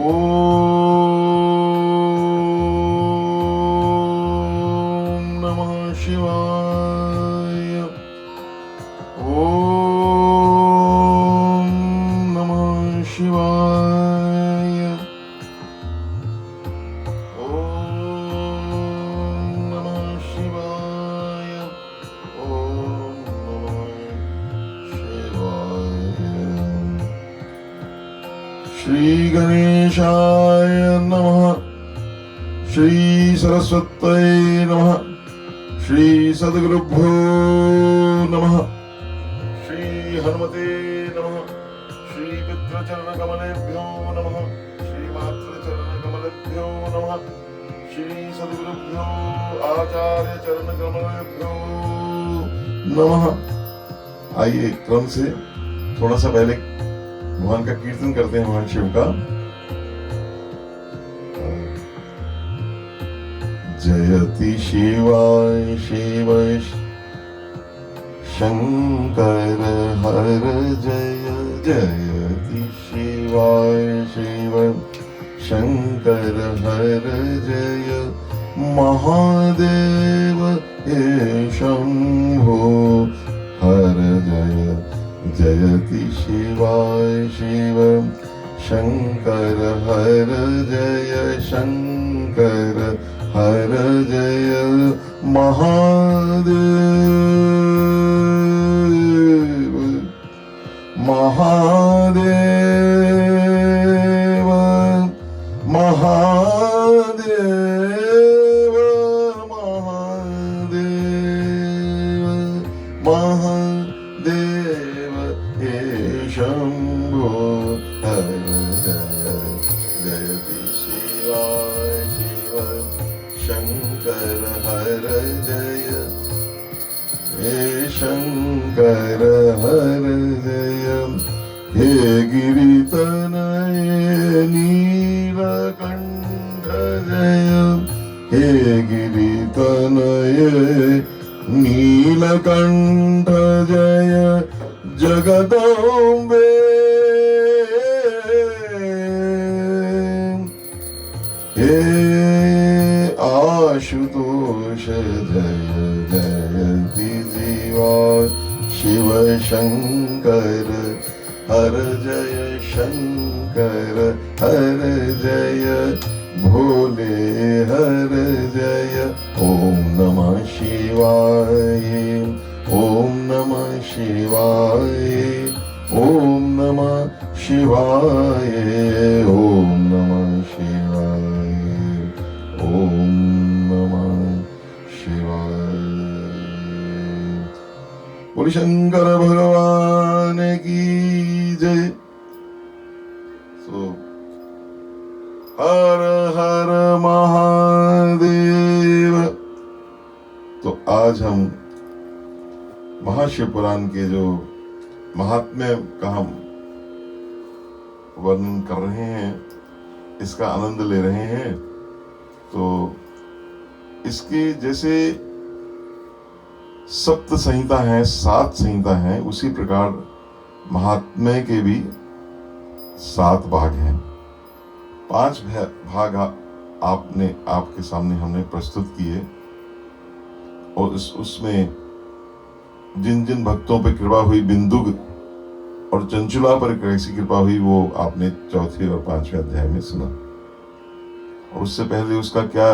ओम नमः शिवाय। ओम नमः शिवाय। ओम नमः शिवाय। ओम नमः शिवाय। श्री गणेशाय नमः। श्री सरस्वत्यै नमः। श्री सद्गुरुभ्यो नमः। श्री हनुमते नमः। श्री पितृचरणकमलेभ्यो नमः। श्री मातृचरणकमलेभ्यो नमः। श्री सद्गुरुभ्यो आचार्य चरणकमलेभ्यो नमः। आइए क्रम से थोड़ा सा पहले भगवान का कीर्तन करते हैं, भगवान शिव का। जयति शिवाय शिव शंकर हर जय। जयति शिवाय शिव शंकर हर जय। महादेव हे शंभो हर जय। जयति शिवाय शिव शंकर हर जय। शंकर हर जय। महादेव महादेव महादेव महादेव महादेव हे शंभो हर जय। जयति शिवाय शिव शंकर हर जय। हे शंकर हर जय। हे गिरितनय नीलकंठ जय। हे गिरितनय नीलकंठ जय। जगदम्बे हे आशुतोष जय। जयति जीवा शिव शंकर हर जय। शंकर हर जय। भोले हर जय। ओम नमः शिवाय। ओम नमः शिवाय। ओम नमः शिवाय। ओम नमः शिवाय। ओम नमः शिवाय। बोले शंकर भगवान की जय। हर हर महादेव। तो आज हम महाशिव पुराण के जो महात्म्य का हम वर्णन कर रहे हैं, इसका आनंद ले रहे हैं। तो इसके जैसे सप्त संहिता है, 7 संहिता है, उसी प्रकार महात्म्य के भी 7 भाग हैं। 5 भाग आपके सामने हमने प्रस्तुत किए, और उसमें जिन जिन भक्तों पर कृपा हुई, बिंदु और चंचुला पर कैसी कृपा हुई, वो आपने 4थे और 5वें अध्याय में सुना। और उससे पहले उसका क्या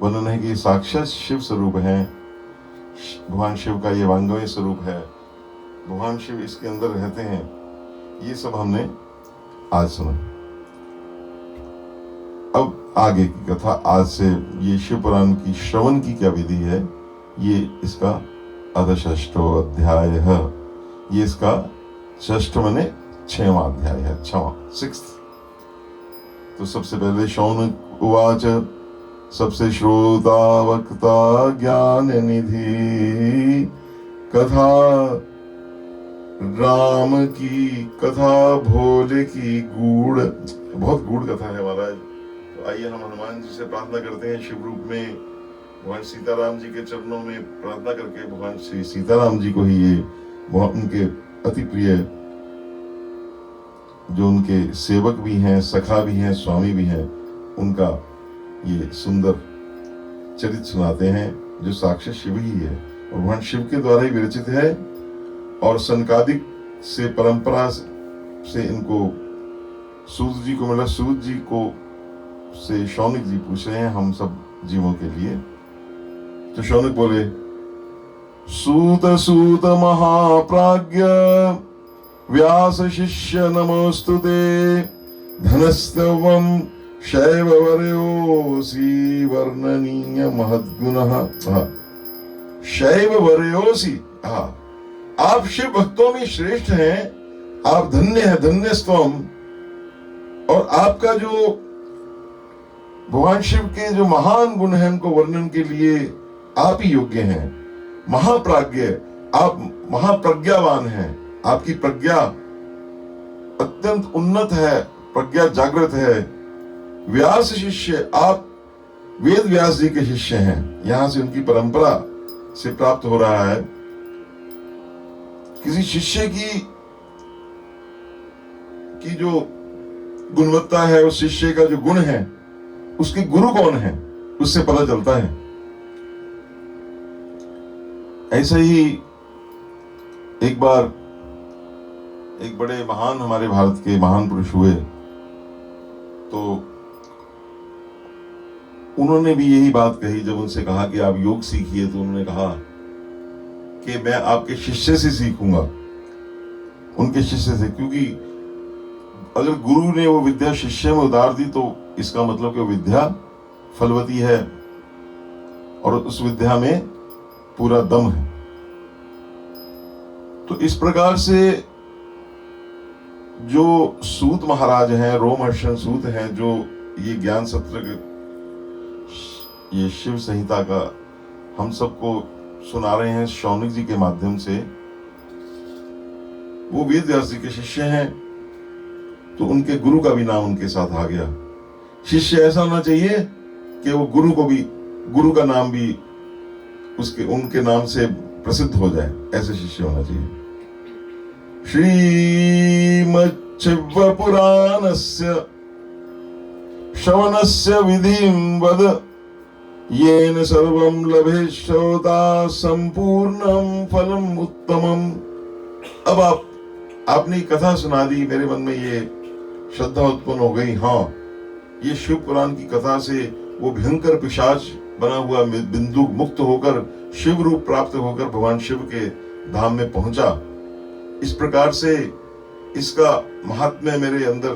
वर्णन है कि साक्षात शिव स्वरूप है, भगवान शिव का ये वांगमय स्वरूप है, भगवान शिव इसके अंदर रहते हैं। ये सब हमने आज सुना। अब आगे की कथा, आज से ये शिव पुराण की श्रवण की क्या विधि है, ये इसका अधषष्ठो अध्याय है। ये इसका षष्ठ माने 6वां अध्याय है, 6th। तो सबसे पहले शौनक उवाच। सबसे श्रोता वक्ता ज्ञान निधि कथा राम की कथा भोले की गूढ़। बहुत गूढ़ कथा है महाराज। तो आइए हम हनुमान जी से प्रार्थना करते हैं, शिव रूप में भगवान सीताराम जी के चरणों में प्रार्थना करके भगवान श्री सीताराम जी को ही ये उनके अति प्रिय जो उनके सेवक भी हैं, सखा भी हैं, स्वामी भी हैं, उनका ये सुंदर चरित्र सुनाते हैं जो साक्षात शिव ही है और भगवान शिव के द्वारा ही विरचित है। और सनकादिक से परंपरा से इनको सूत जी को मिला। सूत जी को से शौनक जी पूछ रहे हैं हम सब जीवों के लिए। तो शौनक बोले, सूत सूत महाप्राज्ञ व्यास शिष्य नमोस्तुते, धनस्तवम शैव वर्योसी वर्णनीय महद्गुणः। शैव वर्योसी, आप शिव भक्तों में श्रेष्ठ हैं, आप धन्य है, धन्यस्तम। और आपका जो भगवान शिव के जो महान गुण हैं उनको वर्णन के लिए आप ही योग्य हैं। महाप्राज्ञ, आप महाप्रज्ञावान हैं, आपकी प्रज्ञा अत्यंत उन्नत है, प्रज्ञा जागृत है। व्यास शिष्य, आप वेद व्यास जी के शिष्य हैं, यहां से उनकी परंपरा से प्राप्त हो रहा है। किसी शिष्य की जो गुणवत्ता है, उस शिष्य का जो गुण है, उसके गुरु कौन है उससे पता चलता है। ऐसे ही एक बार एक बड़े महान हमारे भारत के महान पुरुष हुए, तो उन्होंने भी यही बात कही। जब उनसे कहा कि आप योग सीखिए, तो उन्होंने कहा कि मैं आपके शिष्य से सीखूंगा, उनके शिष्य से। क्योंकि अगर गुरु ने वो विद्या शिष्य में उतार दी तो इसका मतलब कि वो विद्या फलवती है और उस विद्या में पूरा दम है। तो इस प्रकार से जो सूत महाराज हैं, रोमहर्षण सूत हैं, जो ये ज्ञान सत्र, ये शिव संहिता का हम सबको सुना रहे हैं शौनक जी के माध्यम से, वो वेद व्यास जी के शिष्य हैं। तो उनके गुरु का भी नाम उनके साथ आ गया। शिष्य ऐसा होना चाहिए कि वो गुरु को भी, गुरु का नाम भी उनके नाम से प्रसिद्ध हो जाए, ऐसे शिष्य होना चाहिए। श्रीमच्छिव पुराणस्य श्रवणस्य विधिं वद, येन सर्वं लभे श्रोता संपूर्णं फलम उत्तमम। अब आपने कथा सुना दी, मेरे मन में ये श्रद्धा उत्पन्न हो गई। हाँ, ये शिव पुराण की कथा से वो भयंकर पिशाच बना हुआ बिंदु मुक्त होकर शिव रूप प्राप्त होकर भगवान शिव के धाम में पहुंचा। इस प्रकार से इसका महात्म्य मेरे अंदर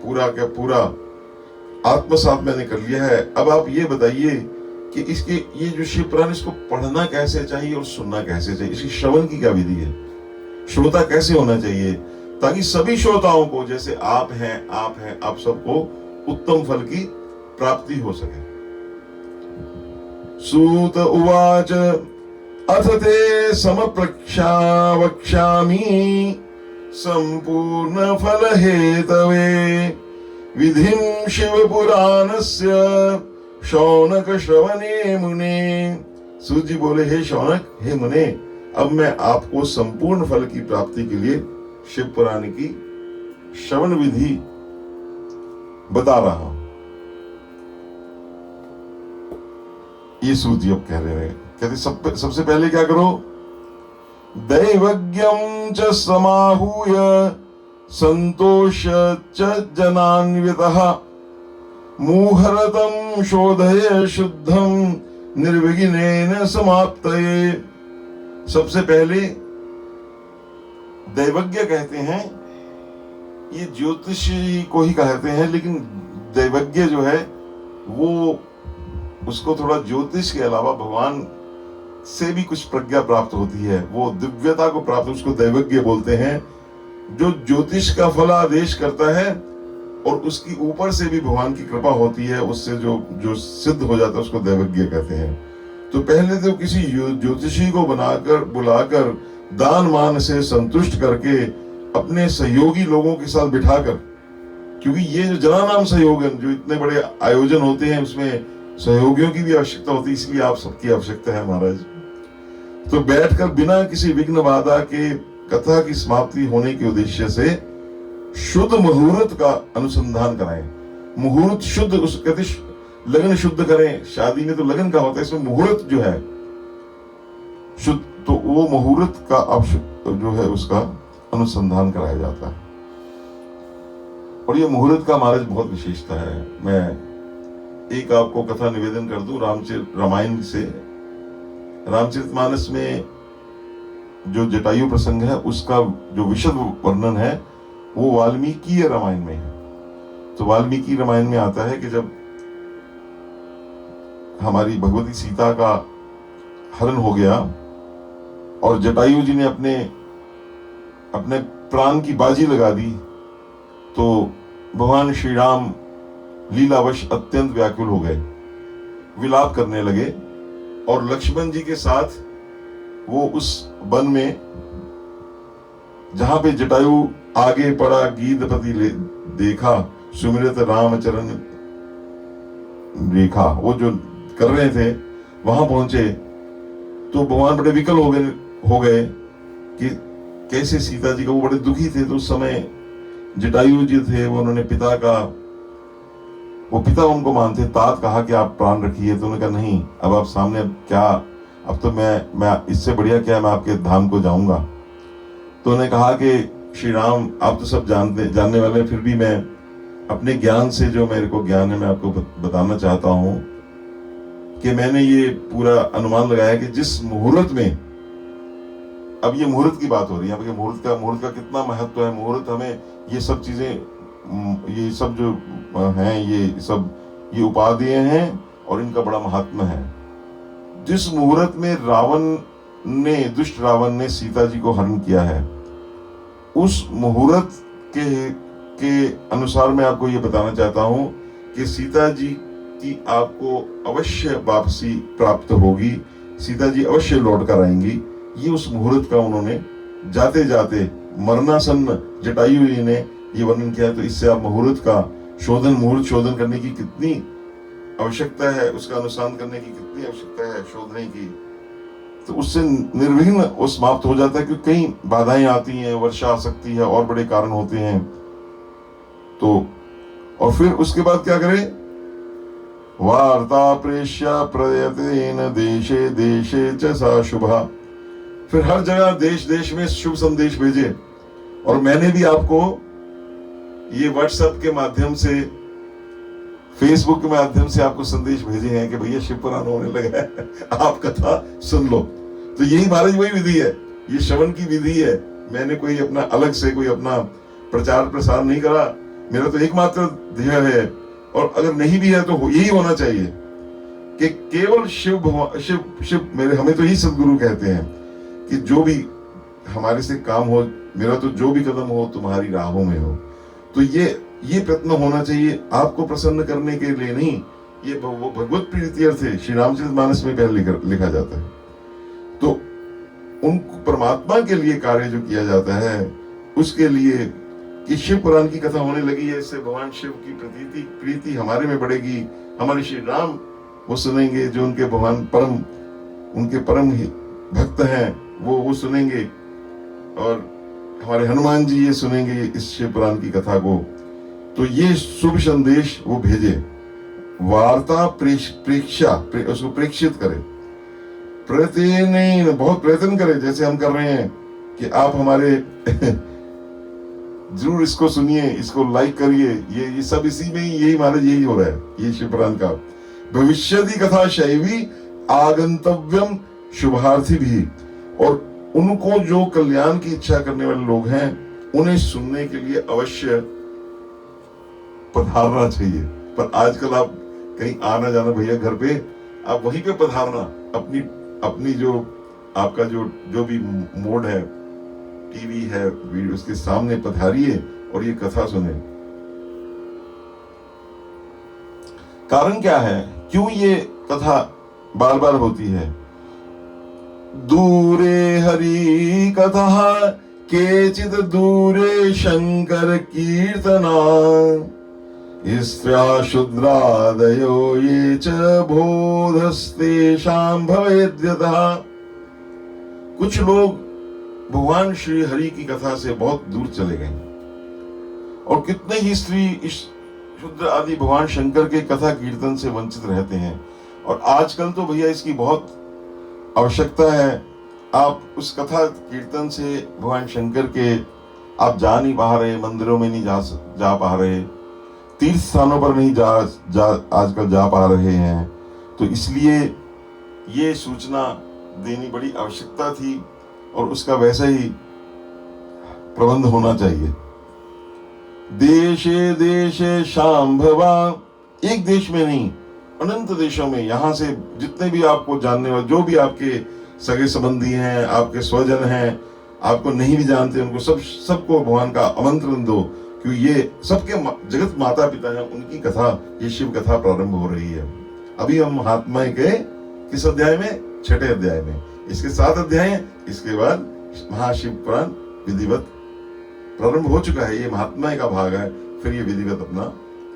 पूरा का पूरा आत्मसात मैंने कर लिया है। अब आप ये बताइए कि इसके ये जो शिव पुराण, इसको पढ़ना कैसे चाहिए और सुनना कैसे चाहिए, इसकी श्रवण की क्या विधि है, श्रोता कैसे होना चाहिए, ताकि सभी श्रोताओं को, जैसे आप हैं, आप सबको उत्तम फल की प्राप्ति हो सके। सूत उवाच अथ ते समप्रक्षा वक्ष्यामि संपूर्ण फल हेतवे, विधिं शिव पुराणस्य शौनक श्रवणे मुने। सूत जी बोले, हे शौनक, हे मुने, अब मैं आपको संपूर्ण फल की प्राप्ति के लिए शिव पुराण की श्रवण विधि बता रहा हूं। ये सूत जी अब कह रहे हैं, कहते सबसे पहले क्या करो, दैवज्ञं च समाहूय संतोष च जनान्वितः, मुहूर्तं शोधय शुद्धं निर्विघ्नेन समाप्तये। सबसे पहले दैवज्ञ कहते हैं, ये ज्योतिषी को ही कहते हैं, लेकिन दैवज्ञ जो है वो उसको थोड़ा ज्योतिष के अलावा भगवान से भी कुछ प्रज्ञा प्राप्त होती है, वो दिव्यता को प्राप्त, उसको दैवज्ञ बोलते हैं। जो ज्योतिष का फलादेश करता है और उसकी ऊपर से भी भगवान की कृपा होती है, उससे जो सिद्ध हो जाता है उसको दैवज्ञ कहते हैं। तो पहले तो किसी ज्योतिषी को बुलाकर दान मान से संतुष्ट करके अपने सहयोगी लोगों के साथ बिठाकर, क्योंकि ये जो जनानाम सहयोगन, जो इतने बड़े आयोजन होते हैं उसमें सहयोगियों की भी आवश्यकता होती है, इसलिए आप सबकी आवश्यकता है महाराज। तो बैठकर बिना किसी विघ्न बाधा के कथा की समाप्ति होने के उद्देश्य से शुद्ध मुहूर्त का अनुसंधान कराएं। मुहूर्त शुद्ध, उस कहते लगन शुद्ध करें। शादी में तो लगन का होता है, इसमें मुहूर्त जो है शुद्ध, तो वो मुहूर्त का अब जो है उसका अनुसंधान कराया जाता है। और ये मुहूर्त का महाराज बहुत विशेषता है। मैं एक आपको कथा निवेदन कर दूं रामायण से। रामचरितमानस में जो जटायु प्रसंग है उसका जो विशद वर्णन है वो वाल्मीकि रामायण में है। तो वाल्मीकि रामायण में आता है कि जब हमारी भगवती सीता का हरण हो गया और जटायु जी ने अपने अपने प्राण की बाजी लगा दी, तो भगवान श्री राम लीलावश अत्यंत व्याकुल हो गए, विलाप करने लगे और लक्ष्मण जी के साथ वो उस वन में जहां पे जटायु आगे पड़ा गीधपति देखा सुमिरत रामचरण रेखा, वो जो कर रहे थे वहां पहुंचे तो भगवान बड़े विकल हो गए कि कैसे सीता जी का, वो बड़े दुखी थे। तो उस समय जटायु जी थे, वो उन्होंने वो पिता उनको मानते, तात कहा कि आप प्राण रखिए। तो उन्होंने कहा नहीं, अब आप सामने, अब क्या, अब तो मैं इससे बढ़िया क्या, मैं आपके धाम को जाऊंगा। तो उन्होंने कहा कि श्री राम आप तो सब जानने वाले, फिर भी मैं अपने ज्ञान से, जो मेरे को ज्ञान है, मैं आपको बताना चाहता हूं कि मैंने ये पूरा अनुमान लगाया कि जिस मुहूर्त में, अब ये मुहूर्त की बात हो रही है, अब ये मुहूर्त का कितना महत्व है। मुहूर्त हमें ये सब चीजें, ये सब जो हैं, ये उपाधियां हैं और इनका बड़ा महात्मा है। जिस मुहूर्त में दुष्ट रावण ने सीता जी को हरण किया है, उस मुहूर्त के अनुसार मैं आपको ये बताना चाहता हूं कि सीता जी की आपको अवश्य वापसी प्राप्त होगी, सीता जी अवश्य लौट कर आएंगी। ये उस मुहूर्त का उन्होंने जाते जाते मरणासन्न जटायु जी ने ये वर्णन किया। तो इससे आप मुहूर्त शोधन करने की कितनी आवश्यकता है, उसका अनुसंधान करने की कितनी आवश्यकता है, शोधने की, तो उससे निर्विघ्न वो समाप्त हो जाता है। क्योंकि कई बाधाएं आती हैं, वर्षा आ सकती है और बड़े कारण होते हैं। तो और फिर उसके बाद क्या करें, वार्ता प्रेष्या प्रयतेन देशे देशे च सा शुभा। फिर हर जगह देश देश में शुभ संदेश भेजे। और मैंने भी आपको ये व्हाट्सएप के माध्यम से, फेसबुक के माध्यम से आपको संदेश भेजे हैं कि भैया शिव पुराण होने लगा है, आप कथा सुन लो। तो यही महाराज वही विधि है, ये श्रवण की विधि है। मैंने कोई अपना अलग से कोई अपना प्रचार प्रसार नहीं करा, मेरा तो एकमात्र ध्येय है। और अगर नहीं भी है तो यही होना चाहिए कि केवल शिव मेरे, हमें तो यही सदगुरु कहते हैं कि जो भी हमारे से काम हो, मेरा तो जो भी कदम हो तुम्हारी राहों में हो। तो ये प्रयत्न होना चाहिए आपको प्रसन्न करने के लिए नहीं, ये वो भगवत प्रीति अर्थ है, श्री रामचरितमानस में पहले लिखा जाता है। तो उन परमात्मा के लिए कार्य जो किया जाता है, उसके लिए कि शिव पुराण की कथा होने लगी है, इससे भगवान शिव की प्रीति हमारे में बढ़ेगी। हमारे श्री राम वो सुनेंगे, जो उनके भगवान उनके परम भक्त हैं, वो सुनेंगे। और हमारे हनुमान जी ये सुनेंगे इस शिव पुराण की कथा को। तो ये शुभ संदेश वो भेजे, वार्ता उसको प्रेक्षित करे, बहुत प्रयत्न करे, जैसे हम कर रहे हैं कि आप हमारे जरूर इसको सुनिए, इसको लाइक करिए। ये सब इसी में ही, यही महाराज यही हो रहा है, ये शिव पुराण का। भविष्यति कथा शैवी आगंतव्यम शुभार्थी भी। और उनको जो कल्याण की इच्छा करने वाले लोग हैं, उन्हें सुनने के लिए अवश्य पधारना चाहिए। पर आजकल आप कहीं आना जाना भैया घर पे, आप वहीं पे पधारना, अपनी जो आपका जो भी मोड है, टीवी है, वीडियो, उसके सामने पधारिए और ये कथा सुने। कारण क्या है, क्यों ये कथा बार बार होती है? दूरे हरि कथा केचित दूरे शंकर कीर्तना, स्त्रिया शूद्रादयो ये च बोधस्तेषां भवेद्यतः। कुछ लोग भगवान श्री हरि की कथा से बहुत दूर चले गए और कितने ही स्त्री इस शुद्र आदि भगवान शंकर के कथा कीर्तन से वंचित रहते हैं। और आजकल तो भैया इसकी बहुत आवश्यकता है। आप उस कथा कीर्तन से भगवान शंकर के आप जा नहीं पा रहे, मंदिरों में नहीं जा पा रहे, तीर्थ स्थानों पर नहीं आजकल जा पा रहे हैं। तो इसलिए ये सूचना देनी बड़ी आवश्यकता थी और उसका वैसा ही प्रबंध होना चाहिए। देशे देशे शांभवा, एक देश में नहीं, अनंत देशों में, यहाँ से जितने भी आपको जानने वाले, जो भी आपके सगे संबंधी हैं, आपके स्वजन हैं, आपको नहीं भी जानते, उनको सबको भगवान का आमंत्रण दो, क्योंकि ये सबके जगत माता पिता हैं, उनकी कथा, ये शिव कथा प्रारंभ हो रही है। अभी हम महात्मा के किस अध्याय में? 6ठे अध्याय में। इसके 7 अध्याय हैं, इसके बाद महाशिव पुराण विधिवत प्रारंभ हो चुका है। ये महात्मा का भाग है, फिर ये विधिवत अपना,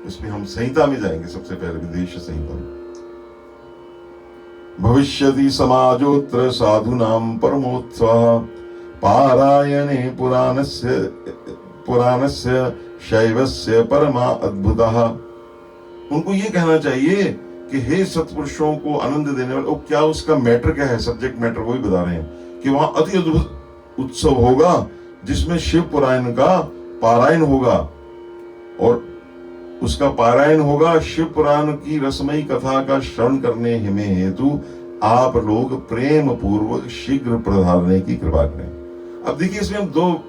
इसमें हम संहिता में जाएंगे। सबसे पहले विदेश संहिता में भविष्यति समाजोत्र साधूनां परमोत्सवः पारायणे पुराणस्य शैवस्य परमा अद्भुतः। उनको ये कहना चाहिए कि हे सत्पुरुषों को आनंद देने वाले, क्या उसका मैटर क्या है, सब्जेक्ट मैटर वही बता रहे हैं कि वहां अति अद्भुत उत्सव होगा जिसमें शिव पुराण का पारायण होगा। और उसका पारायण होगा शिव पुराण की रसमयी कथा का श्रवण करने में हेतु आप लोग प्रेम पूर्वक शीघ्र पधारने की कृपा करें। अब देखिए, इसमें हम दो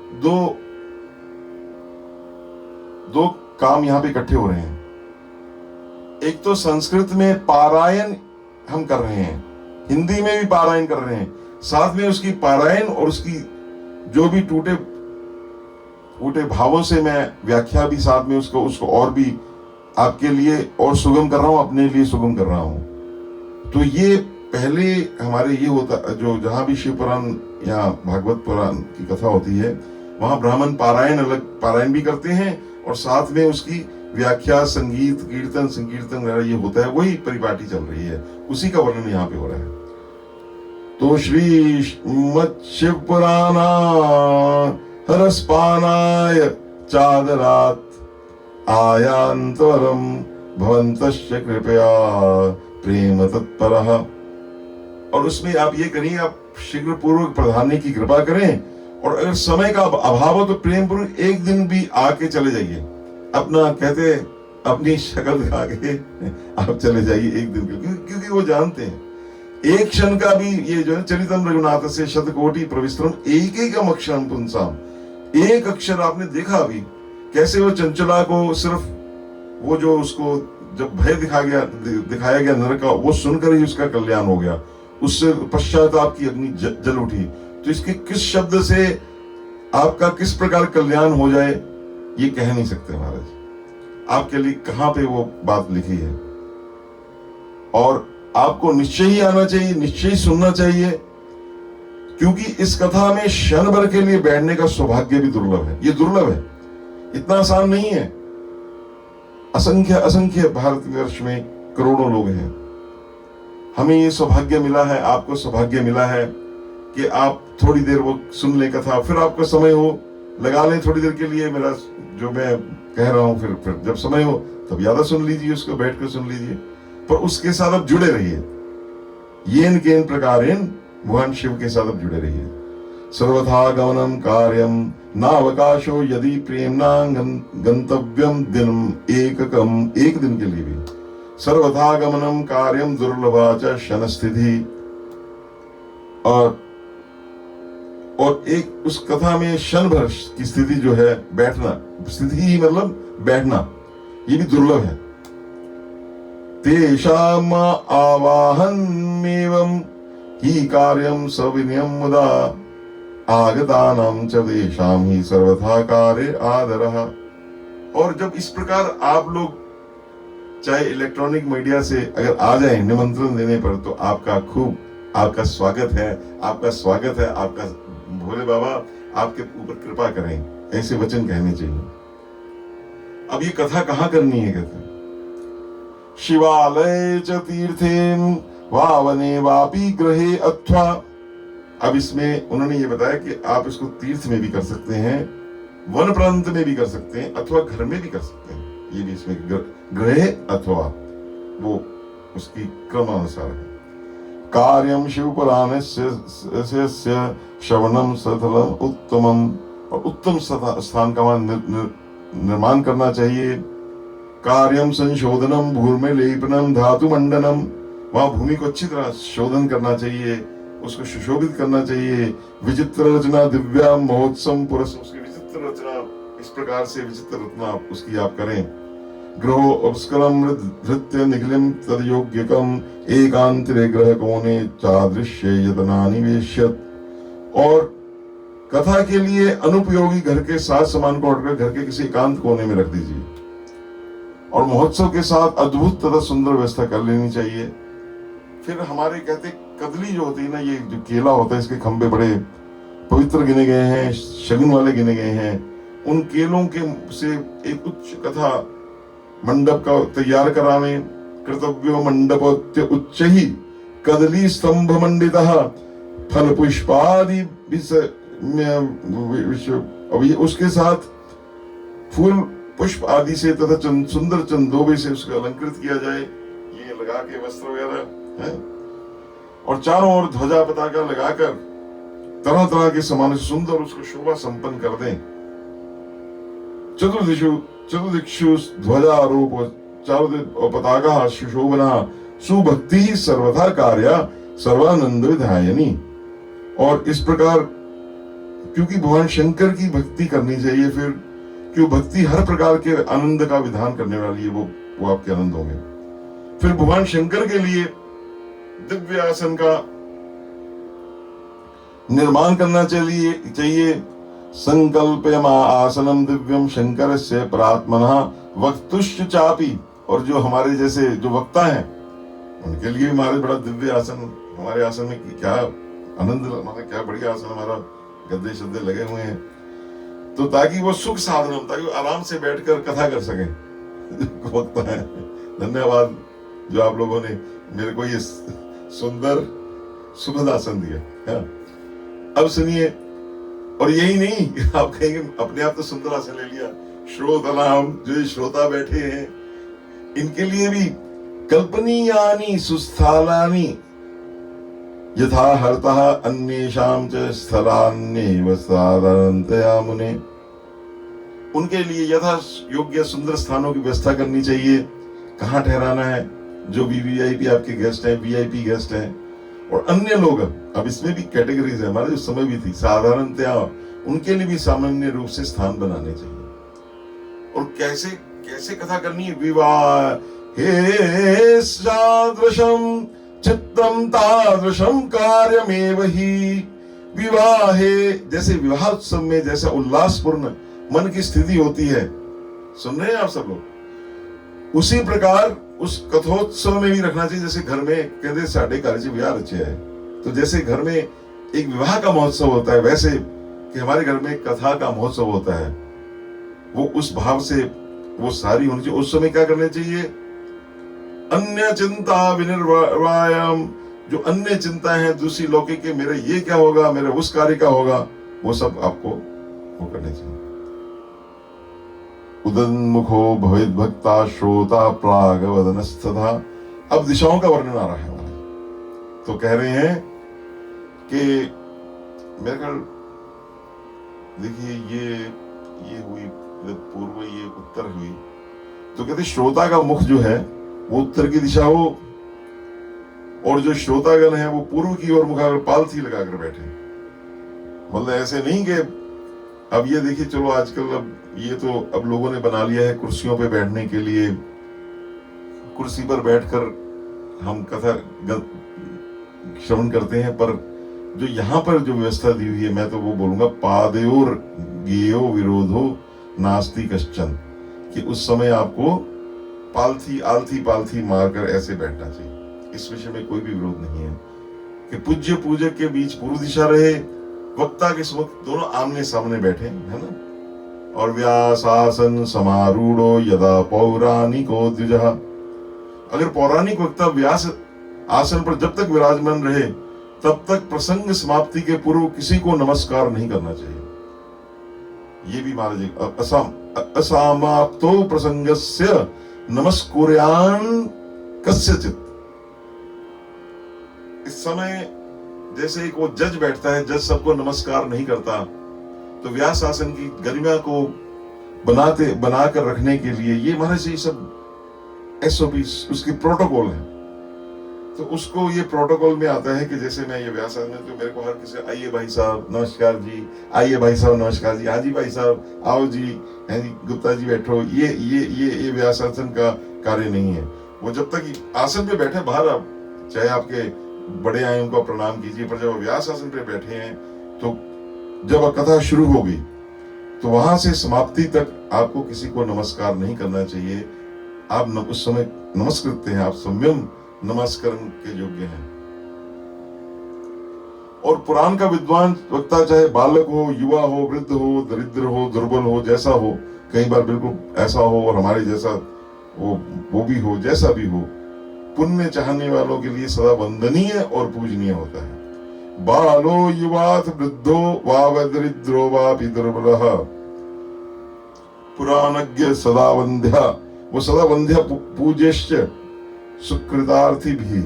काम यहाँ पे इकट्ठे हो रहे हैं। एक तो संस्कृत में पारायण हम कर रहे हैं, हिंदी में भी पारायण कर रहे हैं, साथ में उसकी पारायण और उसकी जो भी टूटे भावों से मैं व्याख्या भी साथ में उसको और भी आपके लिए और सुगम कर रहा हूं, अपने लिए सुगम कर रहा हूं। तो ये पहले हमारे ये होता, जो जहां भी शिव पुराण या भागवत पुराण की कथा होती है, वहां ब्राह्मण अलग पारायण भी करते हैं और साथ में उसकी व्याख्या, संगीत, कीर्तन, संकीर्तन वगैरह ये होता है, वही परिपाटी चल रही है, उसी का वर्णन यहाँ पे हो रहा है। तो श्री शिव पुराणा हरस्पानाय चादरात आयांतवरम भवन्तश्च कृपया प्रेम तत्परः। और उसमें आप ये करिए, आप शीघ्र पूर्वक पधारने की कृपा करें, और अगर समय का अभाव हो तो प्रेम पूर्वक एक दिन भी आके चले जाइए, अपना कहते अपनी शक्ल दिखा के आप चले जाइए एक दिन, क्योंकि वो जानते हैं एक क्षण का भी, ये जो है चरितम रघुनाथ से शतकोटि प्रविस्तरम एकैकम अक्षरम पुंसाम, एक अक्षर आपने देखा अभी कैसे वो चंचला को सिर्फ वो जो उसको जब भय दिखाया गया नरक का, वो सुनकर ही उसका कल्याण हो गया, उससे पश्चात आपकी अग्नि जल उठी। तो इसके किस शब्द से आपका किस प्रकार कल्याण हो जाए ये कह नहीं सकते महाराज, आपके लिए कहां पे वो बात लिखी है। और आपको निश्चय ही आना चाहिए, निश्चय ही सुनना चाहिए, क्योंकि इस कथा में क्षण भर के लिए बैठने का सौभाग्य भी दुर्लभ है। ये दुर्लभ है, इतना आसान नहीं है। असंख्य भारतवर्ष में करोड़ों लोग हैं, हमें ये सौभाग्य मिला है, आपको सौभाग्य मिला है कि आप थोड़ी देर वो सुन ले कथा, फिर आपका समय हो लगा लें थोड़ी देर के लिए, मेरा जो मैं कह रहा हूं, फिर जब समय हो तब ज्यादा सुन लीजिए, उसको बैठ कर सुन लीजिए, पर उसके साथ आप जुड़े रहिए, येन केन प्रकारेण भगवान शिव के साथ आप जुड़े रहिए। सर्वथा गमनम कार्यम नावकाशो यदि प्रेमना गंतव्यम दिनम एककम, एक दिन के लिए भी। सर्वथा गमनम कार्यम दुर्लभा च क्षण स्थिति, और एक उस कथा में क्षण भर की स्थिति जो है बैठना, स्थिति ही मतलब बैठना, ये भी दुर्लभ है। तेषाम आवाहनमेवं ही कार्यम सविनयम मुदा आगतानां च तेषां ही सर्वथा कार्य आदरः। और जब इस प्रकार आप लोग चाहे इलेक्ट्रॉनिक मीडिया से अगर आ जाएं निमंत्रण देने पर, तो आपका स्वागत है, आपका स्वागत है, आपका भोले बाबा आपके ऊपर कृपा करें, ऐसे वचन कहने चाहिए। अब ये कथा कहाँ करनी है? कहते हैं शिवालय च तीर्थेन वावने वापी ग्रहे अथवा। अब इसमें उन्होंने ये बताया कि आप इसको तीर्थ में भी कर सकते हैं, वन प्रांत में भी कर सकते हैं अथवा घर में भी कर सकते हैं, ये भी इसमें ग्रह अथवा वो उसकी क्रमानुसार है। कार्यम शिवपुराणस्य श्रवणम सथलम उत्तमम, और उत्तम स्थान का निर्माण करना चाहिए। कार्यम संशोधनम भूमि लेपनम धातु मंडनम, वहां भूमि को अच्छी तरह शोधन करना चाहिए, उसको सुशोभित करना चाहिए। विचित्र रचना दिव्या महोत्सव पुरस, उसकी विचित्र रचना इस प्रकार से विचित्र रचना उसकी आप करें। ग्रहो उपस्करम धृत्य निखिलम तद योग्यकम एकांतरे ग्रह कोणे चादृश्य यतना निवेश्यत, और कथा के लिए अनुपयोगी घर के साथ सामान को हटकर घर के किसी एकांत कोने में रख दीजिए, और महोत्सव के साथ अद्भुत तथा सुंदर व्यवस्था कर लेनी चाहिए। फिर हमारे कहते कदली जो होती है ना, ये जो केला होता है, इसके खंबे बड़े पवित्र गिने गए हैं, शगुन वाले गिने गए हैं। उन केलों के से एक उच्च कथा मंडप का तैयार करावे। कर्तव्यो मंडप उच्च ही कदली स्तंभ मंडितः फल पुष्पादि उसके साथ फूल पुष्प आदि से तथा सुंदर चंदोबे से उसका अलंकृत किया जाए, ये लगा के वस्त्र वगैरह है, और चारों ओर ध्वजा पताका लगाकर तरह तरह के सामान से सुंदर उसको शोभा संपन्न कर दें। चतुर्दिक्षु ध्वजारोप चारों पताका सुशोभना सुभक्ति ही सर्वथा कार्य सर्वानंद विधायनी। और इस प्रकार क्योंकि भगवान शंकर की भक्ति करनी चाहिए, फिर क्यों भक्ति हर प्रकार के आनंद का विधान करने वाली है, वो आपके आनंद होंगे। फिर भगवान शंकर के लिए दिव्य आसन का निर्माण करना चाहिए। संकल्पयमा आसनम दिव्यम शंकर से प्रात्मनः वक्तुश्च चापी, और जो हमारे जैसे जो वक्ता हैं उनके लिए हमारे बड़ा दिव्य आसन, हमारे आसन में क्या आनंद, हमारा क्या बढ़िया आसन, हमारा गद्दे शद्दे लगे हुए हैं, तो ताकि वो सुख साधन, ताकि वो आराम से बैठकर कथा कर सकें। वक्ता है, धन्यवाद जो आप लोगों ने मेरे को ये सुंदर सुखद आसन दिया है। अब सुनिए, और यही नहीं, आप कहेंगे अपने आप तो सुंदर आसन ले लिया, श्रोतलाम जो श्रोता बैठे हैं इनके लिए भी कल्पनीयानि सुस्थालानि यथा हरतः अन्येषां च स्थलान्येव साधारणतया मुने, उनके लिए यथा योग्य सुंदर स्थानों की व्यवस्था करनी चाहिए। कहाँ ठहराना है, जो वीवीआईपी आपके गेस्ट हैं, वीआईपी गेस्ट हैं, और अन्य लोग, अब इसमें भी कैटेगरीज है, हमारे उस समय भी थी, साधारणतया उनके लिए भी सामान्य रूप से स्थान बनाने चाहिए। और कैसे कैसे कथा करनी है, विवाह हे सादृशम चित्तम तादृशम कार्यमेव ही विवाहे, जैसे विवाह उत्सव में जैसा उल्लासपूर्ण मन की स्थिति होती है, सुन रहे हैं आप सब लोग, उसी प्रकार उस कथोत्सव में भी रखना चाहिए। जैसे घर में कहते साढ़े कार्य विवाह रचे है, तो जैसे घर में एक विवाह का महोत्सव होता है, वैसे कि हमारे घर में कथा का महोत्सव होता है, वो उस भाव से वो सारी होनी चाहिए। उस समय क्या करना चाहिए, अन्य चिंता विनिर्वायम, जो अन्य चिंता है दूसरी लौकिक के, मेरे ये क्या होगा, मेरे उस कार्य का होगा, वो सब आपको वो करने चाहिए। उदन्मुखो भवेद भक्ता श्रोता प्राग वदनस्तथा, अब दिशाओं का वर्णन आ रहा है हमारा। तो कह रहे हैं कि मेरे ख्याल देखिए ये हुई पूर्व, ये उत्तर हुई, तो कहते श्रोता का मुख जो है वो उत्तर की दिशा हो, और जो श्रोतागण है वो पूर्व की ओर मुखाकर पालथी लगाकर बैठे। मतलब ऐसे नहीं कि अब ये देखिए, चलो आजकल अब ये तो अब लोगों ने बना लिया है कुर्सियों पे बैठने के लिए, कुर्सी पर बैठकर हम कथा श्रवण करते हैं, पर जो यहाँ पर जो व्यवस्था दी हुई है, मैं तो वो बोलूंगा पादयोर गेयो विरोधो नास्ति कश्चन, कि उस समय आपको आलथी पालथी मारकर ऐसे बैठना चाहिए। इस विषय में कोई भी विरोध नहीं है कि पूज्य पूजक के बीच पूर्व दिशा रहे, वक्ता के समक्ष दोनों आमने सामने बैठे, है ना। और व्यासासन समारूढ़ो यदा पौराणिको द्विजः, अगर पौराणिक वक्ता व्यास आसन पर जब तक विराजमान रहे तब तक प्रसंग समाप्ति के पूर्व किसी को नमस्कार नहीं करना चाहिए। ये भी महाराज जी असामाप्तो प्रसंगस्य नमस्कुर्यान कस्यचित्। इस समय जैसे एक वो जज बैठता है, जज सबको नमस्कार नहीं करता, तो व्यास आसन की गरिमा को बनाकर रखने के लिए ये महाराज जी सब एसओपी उसकी प्रोटोकॉल है। तो उसको ये प्रोटोकॉल में आता है कि जैसे मैं ये व्यास आसन में, तो मेरे को हर किसी आइए भाई साहब नमस्कार जी, आइए भाई साहब नमस्कार जी, हाँ जी भाई साहब आओ जी, हैं जी गुप्ता जी बैठो, ये व्यास आसन का कार्य नहीं है। वो जब तक आसन पे बैठे बाहर, आप चाहे आपके बड़े आए उनको प्रणाम कीजिए, पर जब व्यास आसन पे बैठे हैं तो जब कथा शुरू होगी तो वहां से समाप्ति तक आपको किसी को नमस्कार नहीं करना चाहिए। आप उस समय नमस्कृत्य हैं, आप संयम नमस्करण के योग्य हैं। और पुराण का विद्वान वक्ता चाहे बालक हो, युवा हो, वृद्ध हो, दरिद्र हो, दुर्बल हो, जैसा हो, कई बार बिल्कुल ऐसा हो और हमारे जैसा वो भी हो, जैसा भी हो, पुण्य चाहने वालों के लिए सदा वंदनीय और पूजनीय होता है। बालो युवात वृद्धो वा दरिद्रो वा दुर्बलः पुराणज्ञ सदा वंध्या, वो सदा वंध्या पूज्यश्च सुकृतार्थी भी,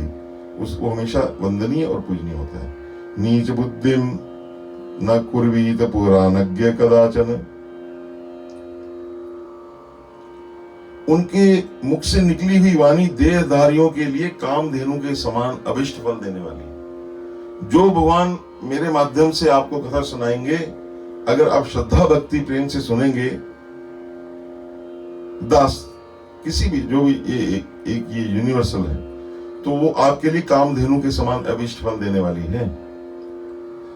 उसको हमेशा वंदनीय और पूजनीय होता है। नीच बुद्धिम न कुर्वीत पुराणज्ञ कदाचन, उनके मुख से निकली हुई वाणी देहधारियों के लिए कामधेनु के समान अभिष्ट फल देने वाली। जो भगवान मेरे माध्यम से आपको कथा सुनाएंगे, अगर आप श्रद्धा भक्ति प्रेम से सुनेंगे, दास किसी भी जो भी एक ये यूनिवर्सल है, तो वो आपके लिए कामधेनु के समान अभिष्ट फल देने वाली है।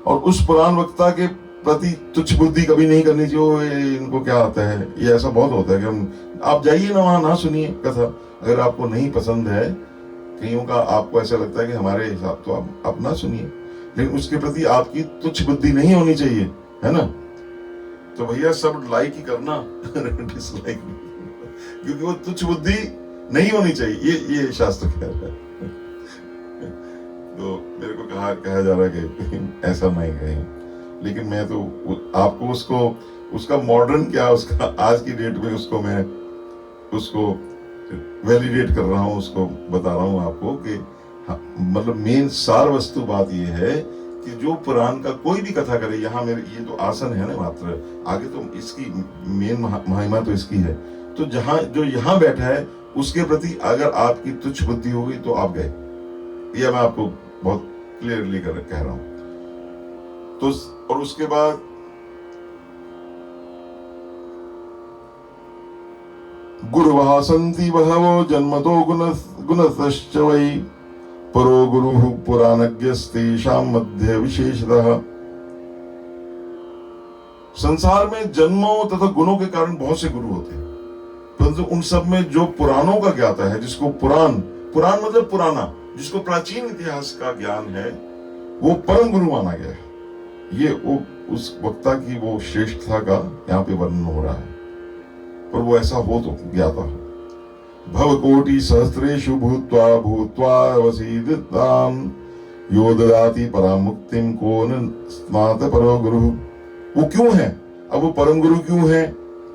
और उस पुराण वक्ता के प्रति तुच्छ बुद्धि कभी नहीं करनी चाहिए। इनको क्या आता है, ये ऐसा बहुत होता है कि आप जाइए ना वहां, ना सुनिए कथा, अगर आपको नहीं पसंद है, कईयों का आपको ऐसा लगता है कि हमारे हिसाब, तो आप ना सुनिए, लेकिन उसके प्रति आपकी तुच्छ बुद्धि नहीं होनी चाहिए, है ना। तो भैया सब लाइक ही करना डिसलाइक नहीं, क्योंकि वो तुच्छ बुद्धि नहीं होनी चाहिए, ये शास्त्र कह रहा है। तो मेरे को कहा जा रहा है कि ऐसा नहीं कहें, लेकिन मैं तो आपको उसका मॉडर्न क्या, उसका आज की डेट में उसको मैं उसको वैलिडेट कर रहा हूँ, उसको बता रहा हूँ आपको कि मतलब मेन सार वस्तु बात ये है कि जो पुराण का कोई भी कथा करे, यहाँ मेरे ये तो आसन है ना मात्र, आगे तो इसकी मेन महिमा तो इसकी है, तो जो यहाँ बैठा है उसके प्रति अगर आपकी तुच्छ बुद्धि होगी तो आप गए, यह मैं आपको बहुत क्लियरली कह रहा हूं। तो और उसके बाद गुरुवः सन्ति बहवो जन्मतो गुणतश्च वै परो गुरुः पुराणज्ञस्तेषां मध्य विशेषतः। संसार में जन्मों तथा गुणों के कारण बहुत से गुरु होते हैं, परंतु उन सब में जो पुराणों का ज्ञाता है, जिसको पुराण मतलब पुराना, जिसको प्राचीन इतिहास का ज्ञान है, वो परम गुरु माना गया है। ये वो उस वक्ता की वो श्रेष्ठता का यहाँ पे वर्णन हो रहा है, पर वो ऐसा हो तो ज्ञाता हो। भवकोटि सहस्रेषु भूत्वा भूत्वा वसीदितां यो ददाति परां मुक्तिं को न स्नात परो गुरु। वो क्यों है, अब वो परम गुरु क्यों है,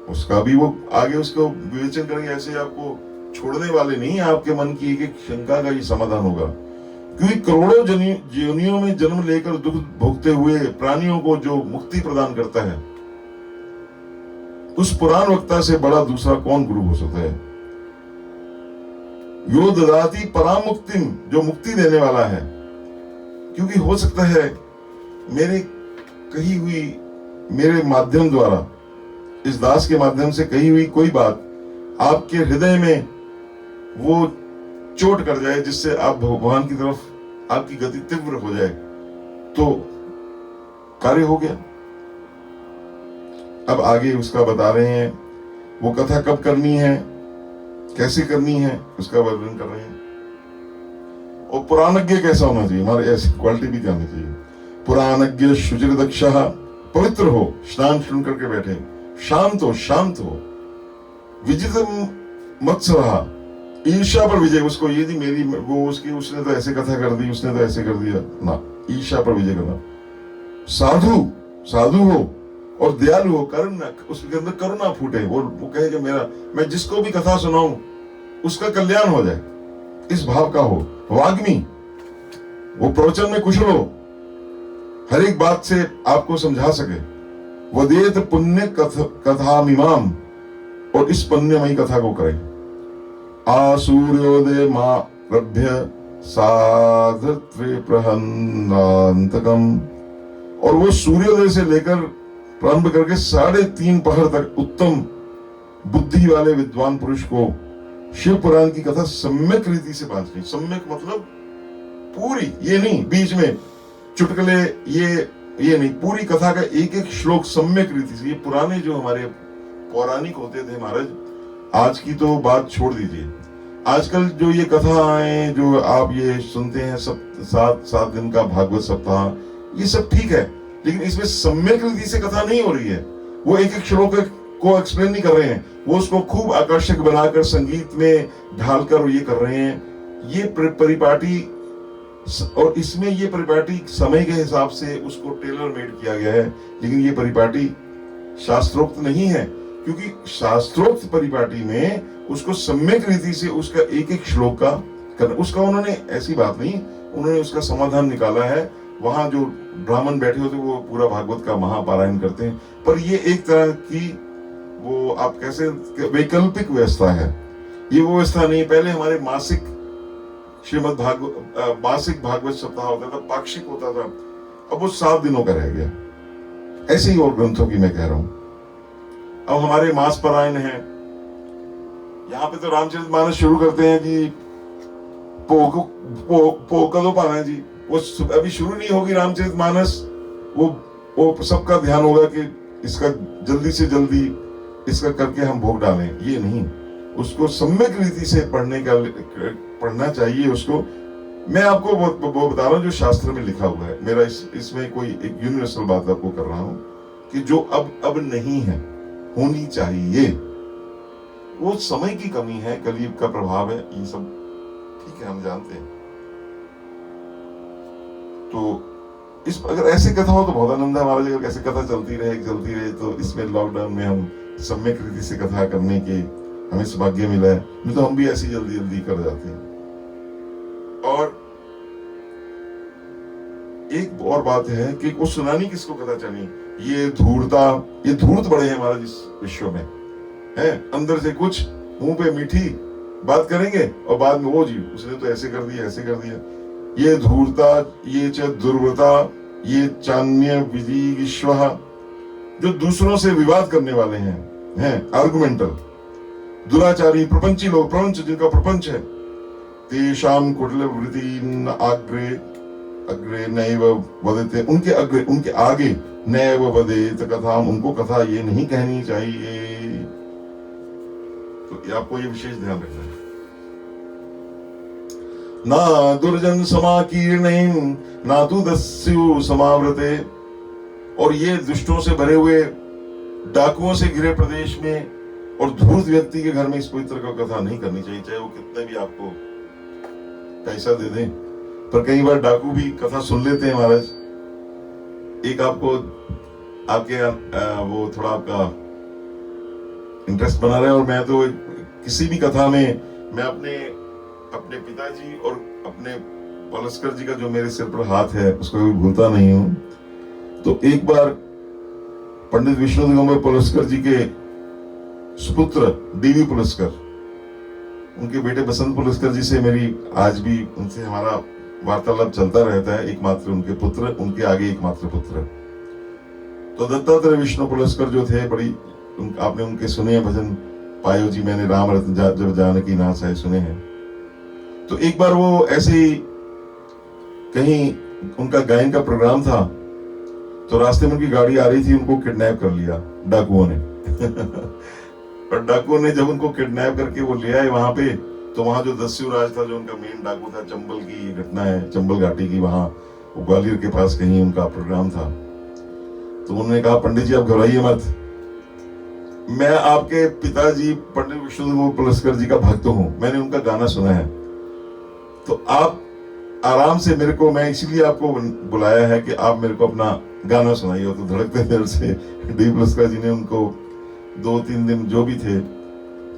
उसका भी वो आगे उसको विवेचन करेंगे। ऐसे आपको छोड़ने वाले नहीं, आपके मन की एक शंका का ये समाधान होगा, क्योंकि करोड़ों योनियों में जन्म लेकर दुख भोगते हुए प्राणियों को जो मुक्ति प्रदान करता है, उस पुराण वक्ता से बड़ा दूसरा कौन गुरु हो सकता है। यो ददाति परां मुक्तिम, जो मुक्ति देने वाला है, क्योंकि हो सकता है मेरे कही हुई, मेरे माध्यम द्वारा, इस दास के माध्यम से कही हुई कोई बात आपके हृदय में वो चोट कर जाए, जिससे आप भगवान की तरफ आपकी गति तीव्र हो जाए, तो कार्य हो गया। अब आगे उसका बता रहे हैं, वो कथा कब करनी है, कैसे करनी है, उसका वर्णन कर रहे हैं। और पुराणज्ञ कैसा होना चाहिए, हमारे ऐसी क्वालिटी भी जाननी चाहिए। पुराणज्ञ शुचिर दक्षः, पवित्र हो, स्नान शुन करके बैठे, शांत हो, विजितम मत्सरः, ईर्ष्या पर विजय, उसको ये नहीं मेरी वो उसकी, उसने तो ऐसे कथा कर दी, उसने तो ऐसे कर दिया ना, ईर्ष्या पर विजय करना। साधु हो, और दयालु हो, करुणा, उसके अंदर करुणा फूटे, वो कहे कि मैं जिसको भी कथा सुनाऊं उसका कल्याण हो जाए, इस भाव का हो। वाग्मी, वो प्रवचन में कुशल हो, हर एक बात से आपको समझा सके। वदेत पुण्य कथा मीमाम, और इस पुण्यमयी कथा को करें। आसूर्योदय मारभ्य साधत्वे प्रहन्नान्तकम, और वो सूर्योदय से लेकर प्रारंभ करके 3:30 पहर तक उत्तम बुद्धि वाले विद्वान पुरुष को शिव पुराण की कथा सम्यक रीति से बांटनी। सम्यक मतलब पूरी, ये नहीं बीच में चुटकले, ये नहीं, पूरी कथा का एक एक श्लोक सम्यक रीति से। ये पुराने जो हमारे पौराणिक होते थे महाराज, आज की तो बात छोड़ दीजिए, आजकल जो ये कथाएं जो आप ये सुनते हैं, सब 7 दिन का भागवत सप्ताह, ये सब ठीक है, लेकिन इसमें सम्यक रीति से कथा नहीं हो रही है। वो एक एक श्लोक को एक्सप्लेन नहीं कर रहे हैं, वो उसको खूब आकर्षक बनाकर संगीत में ढालकर ये कर रहे हैं। ये परिपाटी, और इसमें ये परिपाटी समय के हिसाब से उसको टेलर मेड किया गया है, लेकिन ये परिपाटी शास्त्रोक्त नहीं है, क्योंकि शास्त्रोक्त परिपाटी में उसको सम्यक रीति से उसका एक एक श्लोक का करना, उसका उन्होंने ऐसी बात नहीं, उन्होंने उसका समाधान निकाला है। वहां जो ब्राह्मण बैठे होते वो पूरा भागवत का महापारायण करते हैं, पर ये एक तरह की वो आप कैसे वैकल्पिक व्यवस्था है, ये वो व्यवस्था नहीं। पहले हमारे मासिक श्रीमद् भागवत, मासिक भागवत सप्ताह होता था, पाक्षिक होता था, अब वो 7 दिनों का रह गया। ऐसे ही और ग्रंथों की मैं कह रहा हूं। अब हमारे मास पारायण है, यहाँ पे तो रामचरितमानस शुरू करते हैं जी, कदों पाना है जी, वो अभी शुरू नहीं होगी रामचरितमानस, वो सबका ध्यान होगा कि इसका जल्दी से जल्दी इसका करके हम भोग डालें, ये नहीं, उसको सम्यक रीति से पढ़ना चाहिए उसको। मैं आपको वो बता रहा हूँ जो शास्त्र में लिखा हुआ है, मेरा इसमें कोई एक यूनिवर्सल बात आपको कर रहा हूँ कि जो अब नहीं है, होनी चाहिए। वो समय की कमी है, कलयुग का प्रभाव है, ये सब ठीक है, हम जानते हैं। तो इस अगर ऐसी कथा हो तो बहुत आनंद है हमारा। अगर ऐसी कथा चलती रहे तो इसमें लॉकडाउन में हम सम्यक रीति से कथा करने के हमें सौभाग्य मिला है, नहीं तो हम भी ऐसी जल्दी कर जाते हैं। और एक और बात है कि वो सुनानी किसको कथा चाहिए, ये धूर्त बड़े हैं महाराज इस विश्व में है, अंदर से कुछ मुंह पे मीठी बात करेंगे और बाद में वो जी उसने तो ऐसे कर दिया। ये धूर्ता, ये च दुर्वृता, ये चान्य विजिगिष्वः, जो दूसरों से विवाद करने वाले हैं आर्गुमेंटल, दुराचारी, प्रपंची लोग, प्रपंच जिनका प्रपंच है, तेषां कुटिलवृत्तिन् अग्रे नैव वदते, उनके आगे नैव वदेत कथाम, उनको कथा ये नहीं कहनी चाहिए। तो आपको ये विशेष ध्यान रखना है। ना दुर्जन समाकीर्णैः ना तु दस्यु समावृते, और ये दुष्टों से भरे हुए डाकुओं से घिरे प्रदेश में और धूर्त व्यक्ति के घर में इस पवित्र का कथा नहीं करनी चाहिए, चाहे वो कितने भी आपको पैसा दे दें। पर कई बार डाकू भी कथा सुन लेते हैं महाराज, एक आपके वो थोड़ा आपका इंटरेस्ट बना रहे, और मैं तो किसी भी कथा में मैं अपने पिताजी और अपने पलस्कर जी का जो मेरे सिर पर हाथ है उसको कभी भूलता नहीं हूं। तो एक बार पंडित विष्णु दिगंबर पलस्कर जी के सुपुत्र डीवी पुलस्कर, उनके बेटे बसंत पुलस्कर जी से मेरी आज भी उनसे हमारा वार्तालाप चलता रहता है। एकमात्र उनके पुत्र, उनके आगे एकमात्र पुत्र। तो दत्तात्रेय विष्णु पुलस्कर जो थे, आपने उनके सुने हैं भजन, पायो जी मैंने राम रत्न जब जानकी नाथ आए सुने हैं। तो एक बार वो ऐसे ही कहीं उनका गायन का प्रोग्राम था, तो रास्ते में उनकी गाड़ी आ रही थी, उनको किडनैप कर लिया डाकुओं ने। और डाकुओं ने जब उनको किडनैप करके वो ले आए वहां पे, तो वहां जो दस्यु राज था, जो उनका मेन डाकू था, चंबल की घटना है, चंबल घाटी की, वहां ग्वालियर के पास कहीं उनका प्रोग्राम था। तो उन्होंने कहा पंडित जी आप घबराइए मत, मैं आपके पिताजी पंडित विष्णु पुलस्कर जी का भक्त हूं, मैंने उनका गाना सुना है, तो आप आराम से मेरे को, मैं इसीलिए आपको बुलाया है कि आप मेरे को अपना गाना सुनाई हो तो धड़कते दिल से। डी पुरस्कार जी ने उनको 2-3 दिन जो भी थे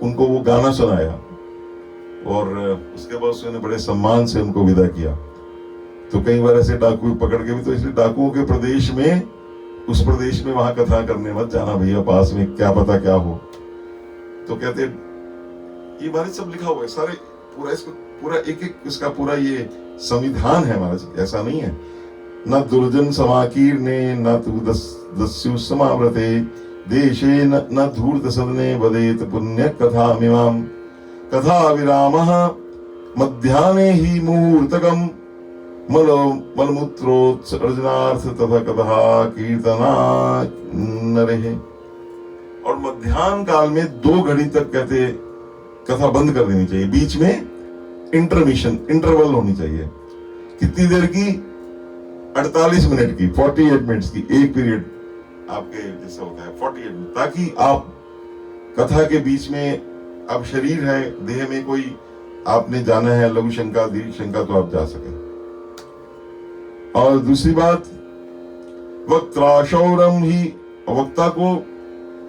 उनको वो गाना सुनाया और उसके बाद उसने बड़े सम्मान से उनको विदा किया। तो कई बार ऐसे डाकू पकड़ के भी, तो इसलिए डाकुओं के प्रदेश में, उस प्रदेश में वहां कथा करने मत जाना भैया, पास में क्या पता क्या हो। तो कहते ये महाराज सब लिखा हुआ है सारे, पूरा इसको पूरा एक एक इसका पूरा ये संविधान है महाराज, ऐसा नहीं है। न दुर्जन समाकीर्णे न तु दस्यु समाव्रते देशे न धूर्त सदने वदेत पुण्य कथा मिमाम कथा विरामः मध्याह्ने ही मुहूर्तकम मलमूत्रोत्सर्जनार्थ तथा कथा कीर्तना नरेह। और मध्याह्न काल में 2 घड़ी तक कहते कथा बंद कर देनी चाहिए, बीच में इंटरमिशन इंटरवल होनी चाहिए। कितनी देर की? 48 मिनट की, 48 मिनट्स की एक पीरियड आपके जैसा होता है 48 मिनट, ताकि आप कथा के बीच में, अब शरीर है, देह में कोई आपने जाना है लघु शंका दीर्घ शंका तो आप जा सके। और दूसरी बात, वक्त्राशौरम ही, वक्ता को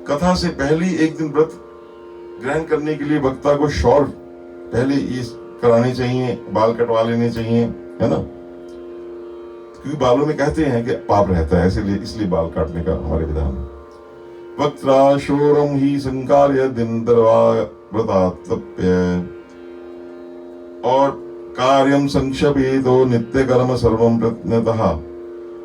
कथा से पहले एक दिन व्रत ग्रहण करने के लिए वक्ता को शौर पहले ये कराने चाहिए, बाल कटवा लेने चाहिए, है ना, क्योंकि बालों में कहते हैं कि पाप रहता है, इसलिए बाल काटने का हमारे विधान है। वक्त्राशोरम ही संकार्य दिन व्रतात्प्य और कार्यम संक्षेपेतो नित्य कर्म सर्वम प्रत्नतः।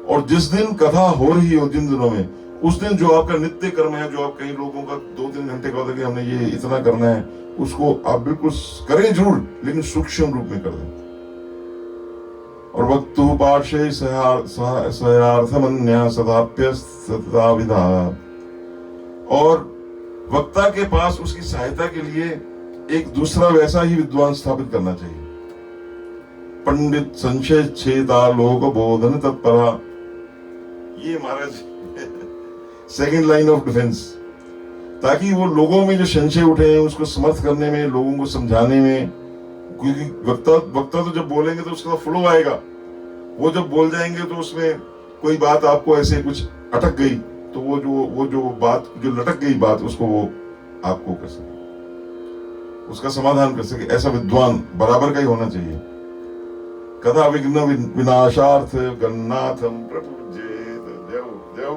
और जिस दिन कथा हो रही हो, जिन दिनों में, उस दिन जो आपका नित्य कर्म है, जो आप कई लोगों का 2-3 घंटे का होता है कि हमने ये इतना करना है, उसको आप बिल्कुल करें जरूर, लेकिन सूक्ष्म रूप में कर दें। और वक्तु पार्श्वे सहार्थमन्या सदाप्य सतता विधा। और वक्ता के पास उसकी सहायता के लिए एक दूसरा वैसा ही विद्वान स्थापित करना चाहिए। पंडित संशय छेदा लोक बोधन तत्परा, ये महाराज सेकंड लाइन ऑफ डिफेंस, ताकि वो लोगों में जो संशय उठे हैं उसको समर्थ करने में, लोगों को समझाने में। क्योंकि वक्ता तो जब बोलेंगे तो उसका फ्लो आएगा, वो जब बोल जाएंगे तो उसमें कोई बात आपको ऐसे कुछ अटक गई, तो वो जो बात जो लटक गई बात, उसको वो आपको कर सके, उसका समाधान कर सके। ऐसा विद्वान बराबर का ही होना चाहिए। कथा विघ्न विनाशार्थ गन्नाथम प्रपूज्येत। जय जय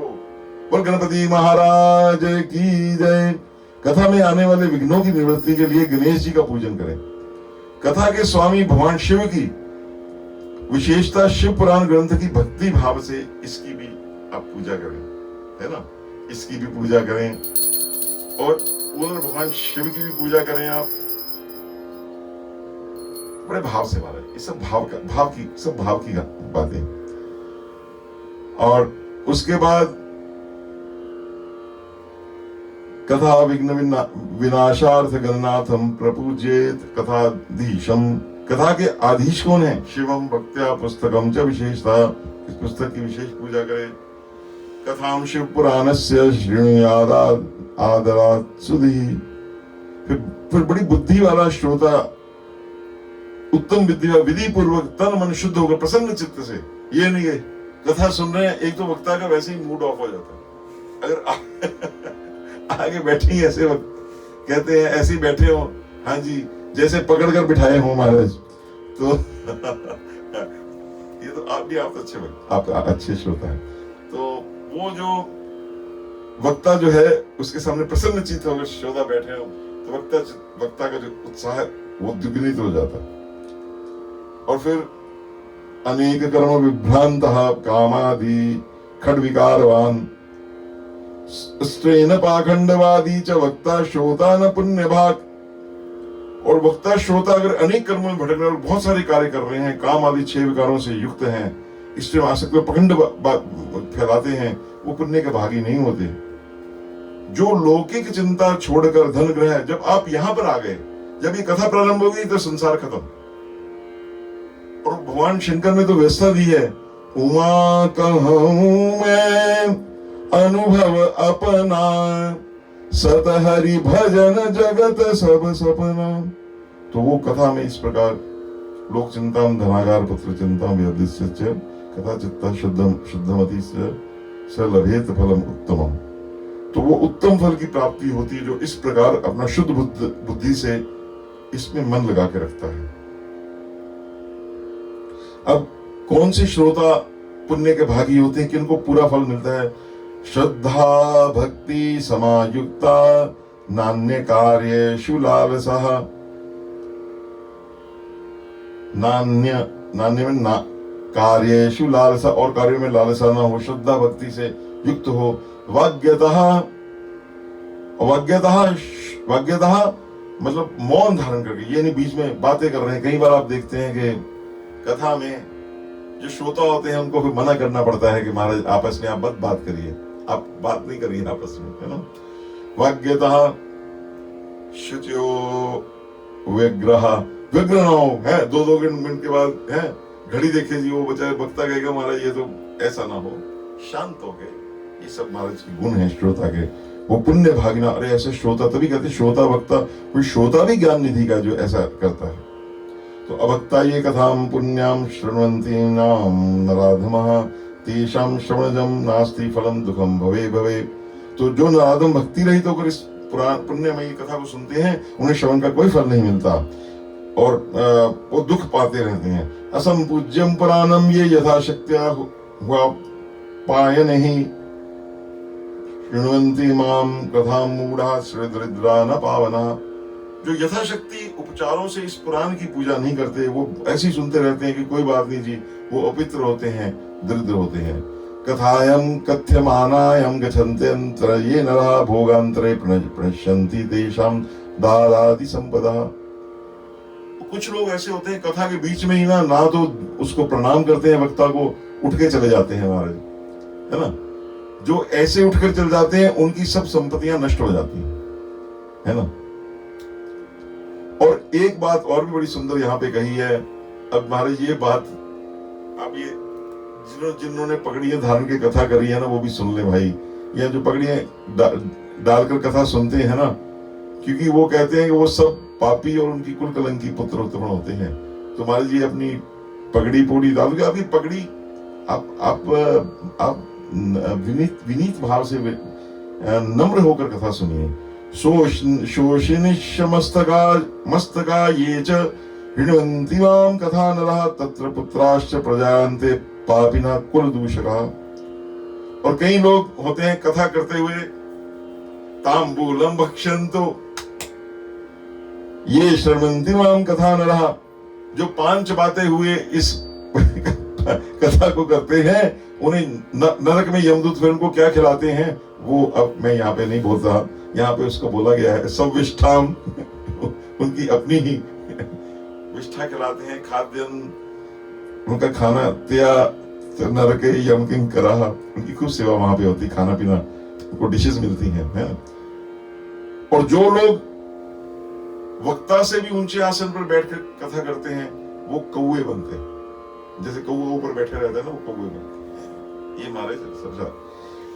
बोल गणपति महाराज की जय। कथा में आने वाले विघ्नों की निवृत्ति के लिए गणेश जी का पूजन करें। कथा के स्वामी भगवान शिव की विशेषता शिव पुराण ग्रंथ की भक्ति भाव से इसकी भी आप पूजा करें, है ना, इसकी भी पूजा करें। और भगवान शिव की भी पूजा करें आप बड़े भाव से। महाराज ये सब भाव की बातें। और उसके बाद कथा विघ्न विनाशार्थ गणनाथम प्रपूज्येत कथाधीशम। कथा के आधीश कौन है? शिवम भक्त्या पुस्तकम च विशेषता, इस पुस्तक की विशेष पूजा करें। कथाम शिव पुराणस्य श्रेणुयाद आदरात् सुधि। फिर बड़ी बुद्धि वाला श्रोता, उत्तम विधि पूर्वक तन मन शुद्ध होकर प्रसन्न चित्त से, ये नहीं है कथा सुन रहे हैं, एक तो वक्ता का वैसे ही मूड ऑफ हो जाता है। अगर आगे बैठे ही ऐसे वक्त कहते हैं, ऐसे ही बैठे हो, हाँ जी, जैसे पकड़ कर बिठाए हो महाराज, तो ये तो आप भी आप अच्छे श्रोता है। तो वो जो वक्ता जो है उसके सामने प्रसन्न चित्त होकर श्रोता बैठे हो, तो वक्ता का जो उत्साह है वो द्विगुणित हो जाता है। और फिर अनेक कर्म विभ्रांत कामादि खड्विकारवान स्त्रेन पाखंडवादी च वक्ता श्रोता न पुण्य भाग। और वक्ता श्रोता अगर अनेक कर्मों में भटक रहे और बहुत सारे कार्य कर रहे हैं, काम आदि 6 विकारों से युक्त हैं, इससे आसक्त पखंड फैलाते हैं, वो पुण्य के भागी नहीं होते। जो लौकिक चिंता छोड़कर धन ग्रह, जब आप यहां पर आ गए, जब ये कथा प्रारंभ हो गई तो संसार खत्म। और भगवान शंकर ने तो व्यवस्था दी है, उमा कहूं मैं अनुभव अपना, सत हरि भजन जगत सब सपना। तो वो कथा में इस प्रकार लोक चिंता धनागार पुत्र चिंता कथा चित्ता शुद्धमति स लभेत फलम उत्तमम। तो वो उत्तम फल की प्राप्ति होती है जो इस प्रकार अपना शुद्ध बुद्धि से इसमें मन लगा के रखता है। अब कौन से श्रोता पुण्य के भागी होते हैं, किनको पूरा फल मिलता है? श्रद्धा भक्ति समायुक्ता नान्य कार्येषु लालसः। नान्य में ना कार्येषु लालसा, और कार्यों में लालसा ना हो, श्रद्धा भक्ति से युक्त हो। वाग्यतः मतलब मौन धारण करके, ये नहीं बीच में बातें कर रहे हैं। कई बार आप देखते हैं कि कथा में जो श्रोता होते हैं उनको फिर मना करना पड़ता है कि महाराज आपस में आप मत बात करिए, आप बात नहीं करिए आपस में, है ना। वाग्यतः शुचो विग्रह, विग्रह ना हो, है 2-2 मिनट के बाद है घड़ी देखे जी, वो बेचारे वक्ता कहेगा महाराज ये तो ऐसा ना हो, शांत हो गए। ये सब महाराज के गुण है श्रोता के, वो पुण्य भागना। अरे ऐसे श्रोता, तभी कहते श्रोता वक्ता, कोई श्रोता भी ज्ञान निधि का जो ऐसा करता है। तो अवक्ता ये कथाम पुण्याम शृण्वन्ति नाम नराधमः तेषां श्रवणजं नास्ति फलम दुखम भवे भवे। तो जो नराधम भक्ति रहित होकर इस पुराण पुण्यमयी कथा को सुनते हैं, उन्हें श्रवण का कोई फल नहीं मिलता और वो दुख पाते रहते हैं। असंपूज्यम पुराणम ये यथाशक्त्या हुआ पायन ही शृण्वन्ति माम कथाम मूढ़ा श्रीदरिद्रा न पावना। जो यथाशक्ति उपचारों से इस पुराण की पूजा नहीं करते, वो ऐसे ही सुनते रहते हैं कि कोई बात नहीं जी, वो अपवित्र होते हैं, दरिद्र होते हैं। कथायम कथ्यमानायम गच्छन्ते अंतर ये नरः भोगांतरे प्रणश्यन्ति तेषां दारादि संपदा। कुछ लोग ऐसे होते हैं कथा के बीच में ही ना तो उसको प्रणाम करते हैं वक्ता को, उठ के चले जाते हैं महाराज, है ना। जो ऐसे उठकर चले जाते हैं उनकी सब संपत्तियां नष्ट हो जाती है ना। और एक बात और भी बड़ी सुंदर यहाँ पे कही है। अब महाराज ये बात, अब ये जिन्होंने पगड़ियां धारण के कथा करी है ना, वो भी सुन ले भाई। यह जो पगड़ियां डालकर कथा सुनते हैं ना, क्योंकि वो कहते हैं कि वो सब पापी और उनकी कुल कलंकी पुत्र उत्पन्न होते हैं। तो महाराज जी अपनी पगड़ी पूड़ी डालोगे, आपकी पगड़ी आप विनीत भाव से नम्र होकर कथा सुनिए। मस्तका ये च हिण्वन्ति मां कथा नरः तत्र पुत्राश्च प्रजायन्ते पापिना कुल दूषका। और कई लोग होते हैं कथा करते हुए तांबूलम भक्षन्तु ये शृण्वन्ति मां कथा नरः, जो पान चबाते हुए इस कथा को करते हैं, उन्हें नरक में यमदूत फिर उनको क्या खिलाते हैं, वो अब मैं यहाँ पे नहीं बोलता, यहाँ पे उसको बोला गया है सविष्ठाम उनकी अपनी ही विष्ठा खिलाते हैं, खाद्य उनका खाना त्या नरके यम किंग करा, उनकी खूब सेवा वहां पे होती, खाना पीना उनको डिशेस मिलती हैं, है ना। और जो लोग वक्ता से भी ऊंचे आसन पर बैठकर कथा करते हैं, वो कौवे बनते हैं। जैसे कौवे ऊपर बैठे रहते हैं ना, वो कौवे बनते हैं। ये मारे सबसा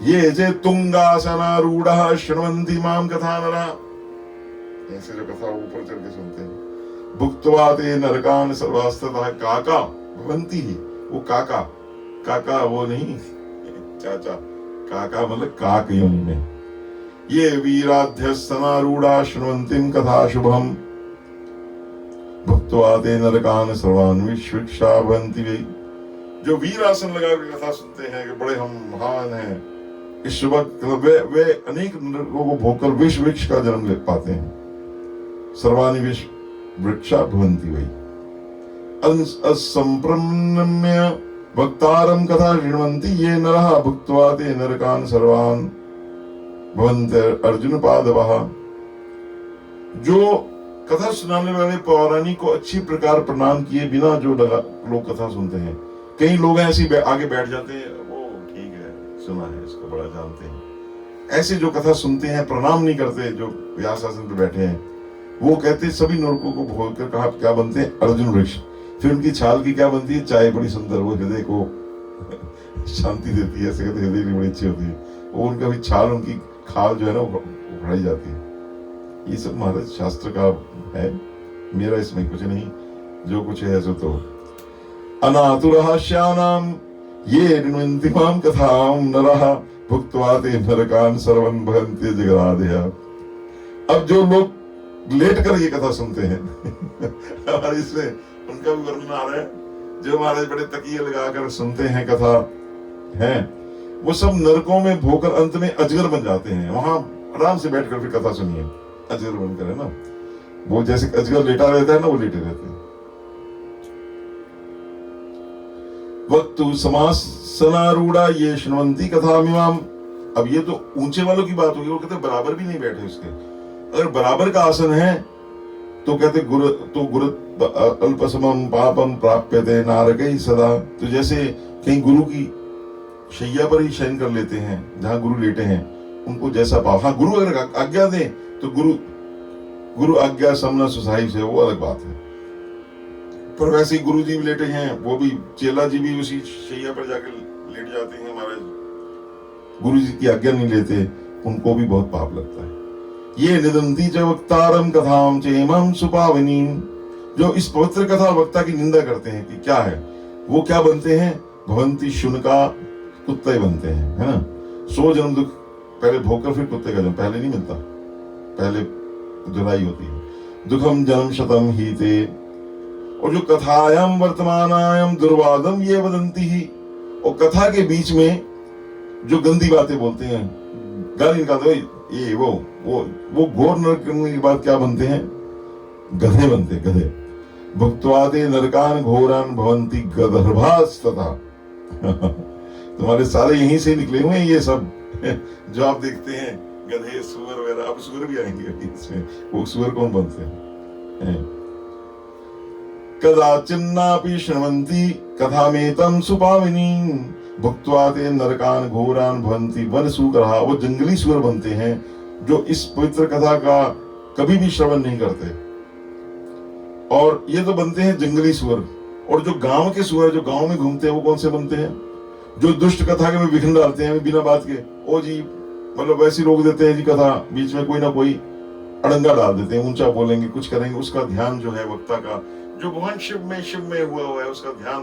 ये जे तुंगासनारूढ़ः शृण्वन्ति मां कथा नरः, ऐसे जो कथा ऊपर चढ़ के सुनते हैं। भुक्त्वा ते नरकान् सर्वास्ततः काका भवन्ति ही, वो काका वो नहीं चाचा, काका मतलब काक योनि में। ये वीराध्यस्तनारूढ़ा शृण्वन्तिं कथा शुभम भुक्त्वा ते नरकान् सर्वान् विश्विक्षा भवन्ति वै। जो वीर आसन लगा के कथा सुनते हैं कि बड़े हम महान हैं, इस वक्त वे अनेक नरकों को भोगकर विष वृक्ष का जन्म ले पाते हैं। सर्वाणि विष वृक्षा भवन्ति वै। असंप्रम्य वक्तारं कथा शृण्वन्ति ये नरः भुक्त्वा ते नरकान् सर्वान् भवन्ति अर्जुन पादवः। जो कथा सुनाने वाले पौराणिक को अच्छी प्रकार प्रणाम किए बिना जो लोग कथा सुनते हैं, कई लोग ऐसे आगे बैठ जाते हैं, वो ठीक है सुना है इसको बड़ा जानते हैं। ऐसे जो कथा सुनते हैं प्रणाम नहीं करते, जो व्यास आसन पर बैठे हैं, वो कहते सभी नरकों को भोगकर कहा क्या बनते हैं, अर्जुन वृक्ष। फिर उनकी छाल की क्या बनती है, चाय बड़ी सुंदर, वो हृदय को शांति देती है, ऐसे कहते हृदय की बड़ी अच्छी होती है। वो उनका भी छाल, उनकी खाल जो है ना वो उड़ाई जाती है। ये सब महाराज शास्त्र का है, मेरा इसमें कुछ नहीं, जो कुछ है सो तो। अनातुरः श्यानाम ये ऋण्वन्ति मां कथां नरः भुक्त्वा ते नरकान् सर्वन् भवन्ति जगदादयः। अब जो लोग लेट कर ये कथा सुनते हैं हमारे इसमें उनका भी वर्णन आ रहा है, जो महाराज बड़े तकिए लगाकर सुनते हैं कथा है, वो सब नरकों में भोकर अंत में अजगर बन जाते हैं। वहां आराम से बैठकर फिर कथा सुनिए, अजगर बनकर, है ना, वो जैसे अजगर लेटा रहता है ना, वो लेटे रहते हैं। वक्तु समासनारूढ़ा ये शृण्वन्ति कथामिमाम। अब ये तो ऊंचे वालों की बात होगी, वो कहते बराबर भी नहीं बैठे उसके। अगर बराबर का आसन है तो कहते गुरु अल्पसमम पापम प्राप्यते नारकै सदा। तो जैसे कहीं गुरु की शैया पर ही शयन कर लेते हैं, जहां गुरु लेटे हैं, उनको जैसा पाप, हाँ गुरु अगर आज्ञा दे तो गुरु आज्ञा समना सुसाहिब से, वो अलग बात है। पर वैसे ही गुरु जी भी लेटे हैं, वो भी चेला जी भी उसी शैया पर जाकर लेट जाते हैं महाराज, गुरु जी की आज्ञा नहीं लेते, उनको भी बहुत पाप लगता है। ये निदंती च वक्तारम कथाम चेमं सुपावनीम। जो इस पवित्र कथा वक्ता की निंदा करते हैं कि क्या है, वो क्या बनते हैं, भवंती शुनका, कुत्ते बनते हैं, है ना। 100 जन्म दुख पहले भोगकर फिर कुत्ते का जन्म, पहले नहीं मिलता, पहले जुदाई होती है। दुखम जन्म शतम ही ते। और जो कथायाम वर्तमानायाम दुर्वादम ये वदंती ही, और कथा के बीच में जो गंदी बातें बोलते हैं, गाली निकालते हैं, ये वो घोर नरक करने के बाद क्या बनते हैं, गधे बनते, गधे। भुक्त्वाते नरकान घोरान भवंती गदर्भास्तथा। तुम्हारे सारे यहीं से निकले हुए हैं ये सब जो आप देखते हैं, गधे सुअर वगैरह। अब सुअर भी आएंगे इसमें, वो सुअर कौन बनते हैं। कदाचिन्नापि शृण्वन्ति कथामेतं सुपाविनीं भुक्त्वा ते नरकान घोरान भवन्ति वनसूकरः। वो जंगली सुअर बनते हैं जो इस पवित्र कथा का कभी भी श्रवण नहीं करते। और ये तो बनते हैं जंगली सुअर। और जो गांव के सुअर, जो गांव में घूमते हैं, वो कौन से बनते हैं, जो दुष्ट कथा के में विघ्न डालते हैं बिना बात के। ओ जी, मतलब वैसी रोक देते हैं जी कथा, बीच में कोई ना कोई अड़ंगा डाल देते हैं, ऊंचा बोलेंगे, कुछ करेंगे। उसका ध्यान जो है वक्ता का, जो भगवान शिव में हुआ है, उसका ध्यान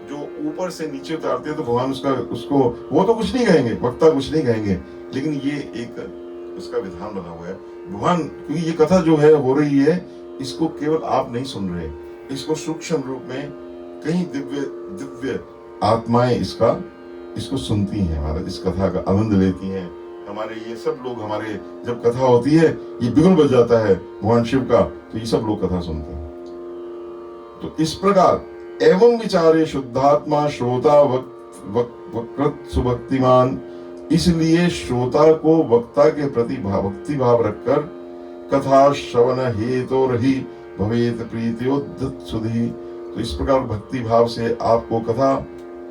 जो ऊपर से नीचे उतारते हैं, तो भगवान उसको वो तो कुछ नहीं कहेंगे, वक्ता कुछ नहीं कहेंगे, लेकिन ये एक उसका विधान बना हुआ है भगवान। क्योंकि ये कथा जो है हो रही है, इसको केवल आप नहीं सुन रहे, इसको सूक्ष्म रूप में कई दिव्य आत्माएं इसको सुनती हैं महाराज, इस कथा का आनंद लेती हैं। हमारे ये सब लोग, हमारे जब कथा होती है, ये बिगुल बज जाता है भगवान शिव का, तो ये सब लोग कथा सुनते हैं। तो इस प्रकार एवं विचारे शुद्धात्मा श्रोता वकृत सुभक्तिमान। इसलिए श्रोता को वक्ता के प्रति भक्ति भाव रखकर कथा श्रवण हेतु रही भवेत प्रीत्योद्यत सुधि। तो इस प्रकार भक्ति भाव से आपको कथा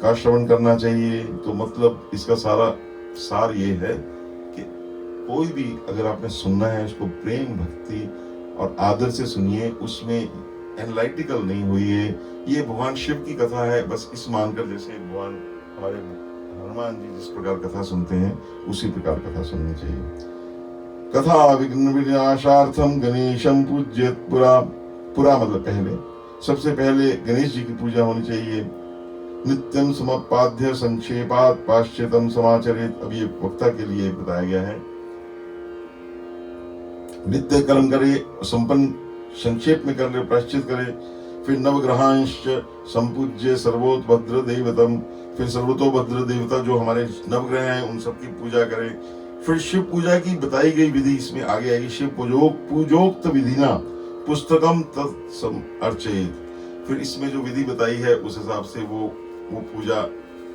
का श्रवण करना चाहिए। तो मतलब इसका सारा सार ये है कि कोई भी अगर आपने सुनना है, उसको प्रेम भक्ति और आदर से सुनिए, उसमें एनालिटिकल नहीं हुई है। ये भगवान शिव की कथा है, बस इस मानकर, जैसे भगवान हमारे हनुमान जी जिस प्रकार कथा सुनते हैं, उसी प्रकार कथा सुननी चाहिए। कथा विघ्न विनाशार्थम गणेशम पूज्येत पुरा मतलब पहले, सबसे पहले गणेश जी की पूजा होनी चाहिए। नित्यम समपाद्य संक्षेपात पाश्चातम समाचरित। अब ये वक्ता के लिए बताया गया है। नित्य कर्म करे, संपन्न संक्षेप में कर ले, प्रायश्चित करे। फिर नवग्रहांश संपूज्य सर्वोतभद्र देवतम। फिर सर्वतोभद्र देवता जो हमारे नवग्रह हैं, उन सबकी पूजा करे। फिर शिव पूजा की बताई गई विधि इसमें आगे आएगी। शिव पूजोक्त विधिना पुस्तकम तत्समर्चयेत। फिर इसमें जो विधि बताई है उस हिसाब से वो पूजा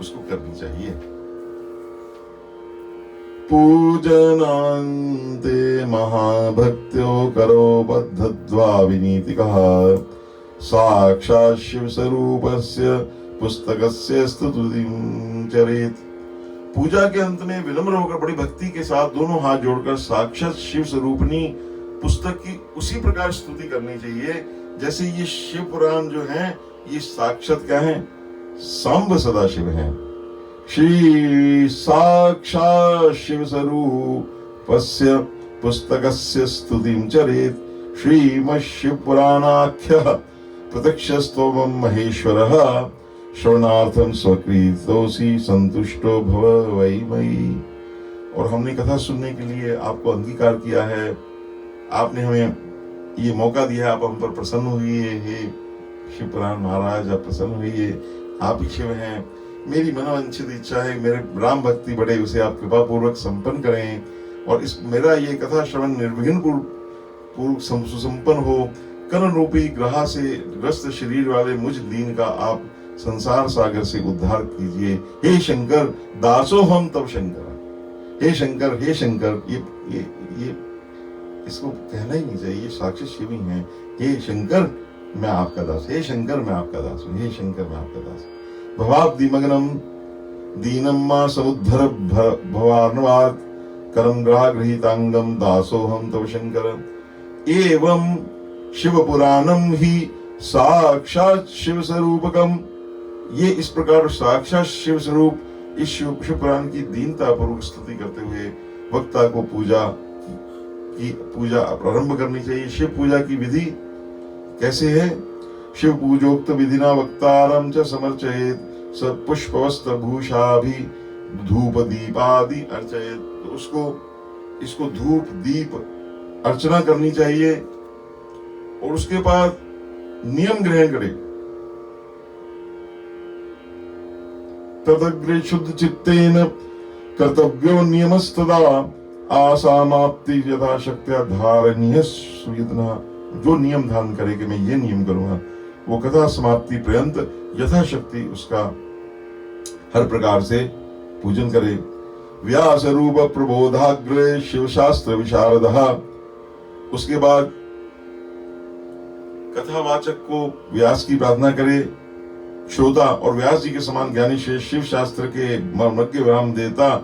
उसको करनी चाहिए। पूजनान्ते महाभक्त्यो करो बद्धद्वा विनीतिकः साक्षात् शिव स्वरूपस्य पुस्तकस्य स्तुतिं चरेत। पूजा के अंत में विनम्र होकर बड़ी भक्ति के साथ दोनों हाथ जोड़कर साक्षात शिव स्वरूपनी पुस्तक की उसी प्रकार स्तुति करनी चाहिए जैसे ये शिव पुराण जो है, ये साक्षात क्या है, सांब सदाशिव है। श्री साक्षात् शिव स्वरूपस्य पुस्तकस्य स्तुतिं चरेत। श्रीमद् शिव पुराणाख्यः प्रत्यक्षस्तोमं महेश्वरः श्रवणार्थम स्वकृतोषि संतुष्टो भव वै मयि। और हमने कथा सुनने के लिए आपको अंगीकार किया है, आपने हमें ये मौका दिया, आप हम पर प्रसन्न हुए। हे शिवपुराण महाराज, आप प्रसन्न हुए, आप ही शिव हैं। मेरी मनोवांछित इच्छा है, मेरे राम भक्ति बढ़े, उसे आप कृपा पूर्वक संपन्न करें, और इस मेरा ये कथा श्रवण निर्विघ्न पूर्वक सुसंपन्न हो। कर्ण रूपी ग्रह से ग्रस्त शरीर वाले मुझ दीन का आप संसार सागर से उद्धार कीजिए। हे शंकर, दासो हम तब शंकर। हे शंकर, हे शंकर, ये इसको कहना ही नहीं चाहिए, साक्षात शिव ही हैं। हे शंकर, मैं आपका दास। हे शंकर, मैं आपका दास हूँ। हे शंकर, मैं आपका दास। भवाब्धिमग्नम दीनम मां समुद्धर भवार्णवात् करम गृहीतांगम दासोहम तव शंकर। एवं शिव पुराणम ही साक्षात शिव स्वरूपकम। ये इस प्रकार साक्षात शिव स्वरूप इस शिव पुराण की दीनता पूर्वक स्तुति करते हुए वक्ता को पूजा प्रारंभ करनी चाहिए। शिव पूजा की विधि कैसे है? शिव पूजोक्त विधिना वक्तारम च समर्चयेत स पुष्प वस्त्र भूषाभि धूप दीपादि अर्चयेत। तो इसको धूप दीप अर्चना करनी चाहिए, और उसके बाद नियम ग्रहण करे। तदग्रे शुद्ध चित्तेन कर्तव्यो नियमस्तदा आसामाप्ति यथाशक्त्या धारणीय सुयत्ना। जो नियम धारण करे कि मैं ये नियम करूंगा, वो कथा समाप्ति पर्यंत यथाशक्ति उसका हर प्रकार से पूजन करे। व्यास रूप प्रबोधाग्रे शिव शास्त्र विशारदः। उसके बाद कथावाचक को व्यास की प्रार्थना करे। श्रोता और व्यास जी के समान ज्ञानी शेष शिव शास्त्र के मर्मज्ञ विराम देता,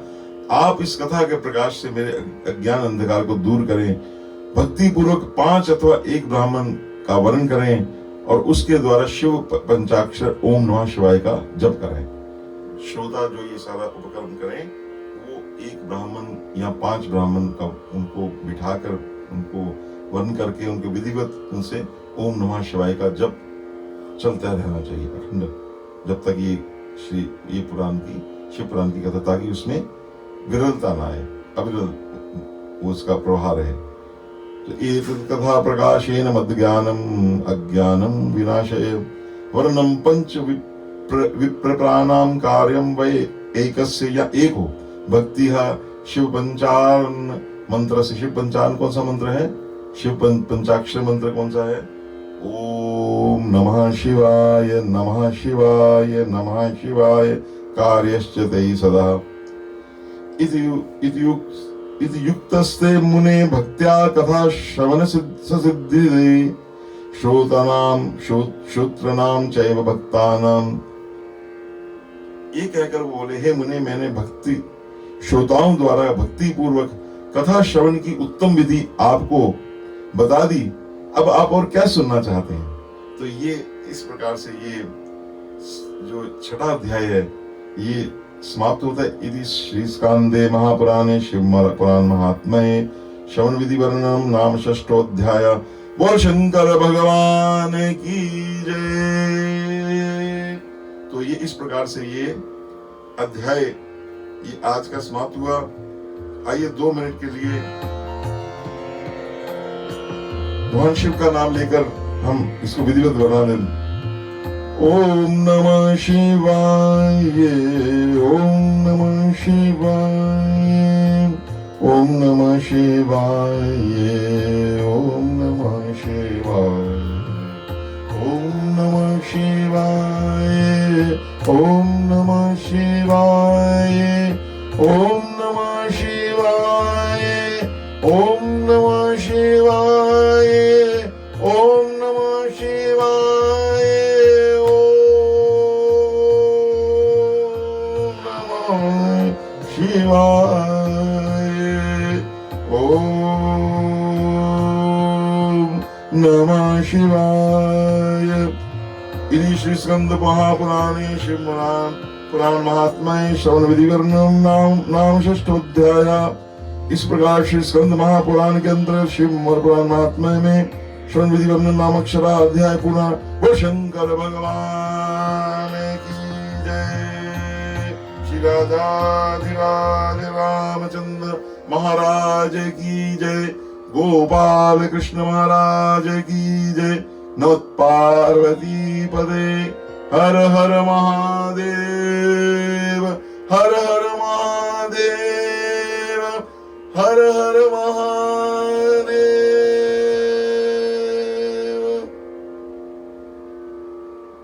आप इस कथा के प्रकाश से मेरे अज्ञान अंधकार को दूर करें। भक्ति पूर्वक 5 अथवा 1 ब्राह्मण का वर्ण करें, और उसके द्वारा शिव पंचाक्षर ओम नमः शिवाय का जप करें। श्रोता जो ये सारा उपक्रम करें, वो 1 ब्राह्मण या 5 ब्राह्मण का उनको बिठाकर, उनको वर्ण करके, उनको विधिवत उनसे ओम नमः शिवाय का जप चलता रहना चाहिए अखंड, जब तक ये शिव पुराण की कथा, ताकि उसमें विरलता ना आए, अविरल उसका प्रवाह रहे। तो एतत् कथा प्रकाशेन मद्ज्ञानम अज्ञानम विनाशय वर्णम पंच विप्रप्राणाम कार्यम वै एकस्य या एक हो भक्ति शिव पंचान मंत्र से। शिव पंचान कौन सा मंत्र है? शिव पंचाक्षर मंत्र कौन सा है? ओम नमः शिवाय नमः शिवाय नमः शिवाय कार्यश्च ते सदा। इति युक्तस्ते मुने भक्त्या कथा श्रवण सिद्धि श्रोत्रनाम चैव भक्तानाम। ये कहकर वो बोले, हे मुने, मैंने भक्ति श्रोताओं द्वारा भक्ति पूर्वक कथा श्रवण की उत्तम विधि आपको बता दी। अब आप और क्या सुनना चाहते हैं? तो ये इस प्रकार से ये जो 6वां अध्याय है ये समाप्त होता है। इति श्री स्कांदे महापुराणे शिव पुराण महात्म्ये श्रवण विधि वर्णनम नाम 6वां अध्याय। बोल शंकर भगवान की जय। तो ये इस प्रकार से ये अध्याय ये आज का समाप्त हुआ। आइए 2 मिनट के लिए भगवान शिव का नाम लेकर हम इसको विधिवत बना दें। ओम नमः शिवाय, ओम नमः शिवाय, ओम नमः शिवाय, ओम नमः शिवाय, ओम नमः शिवाय, ओम नमः शिवाय, ओम नमः शिवाय, ओम नमः शिवाय, ओम नमः शिवाय, ओम नमः शिवाय। इति श्री स्कंद महापुराणे शिव पुराण महात्म्ये श्रवण विधि वर्णनम नाम 6वां अध्याय। इस प्रकार श्री स्कंद महापुराण के अंतर्गत शिव पुराण महात्म्य में श्रवण विधि वर्णन नामक 6वां अध्याय पूर्ण। वो शंकर भगवान की जय। श्री राधाधिराज रामचंद्र महाराज की जय। गोपाल कृष्ण महाराज की जय। नमः पार्वती पदे। हर हर महादेव, हर हर महादेव, हर हर महादेव।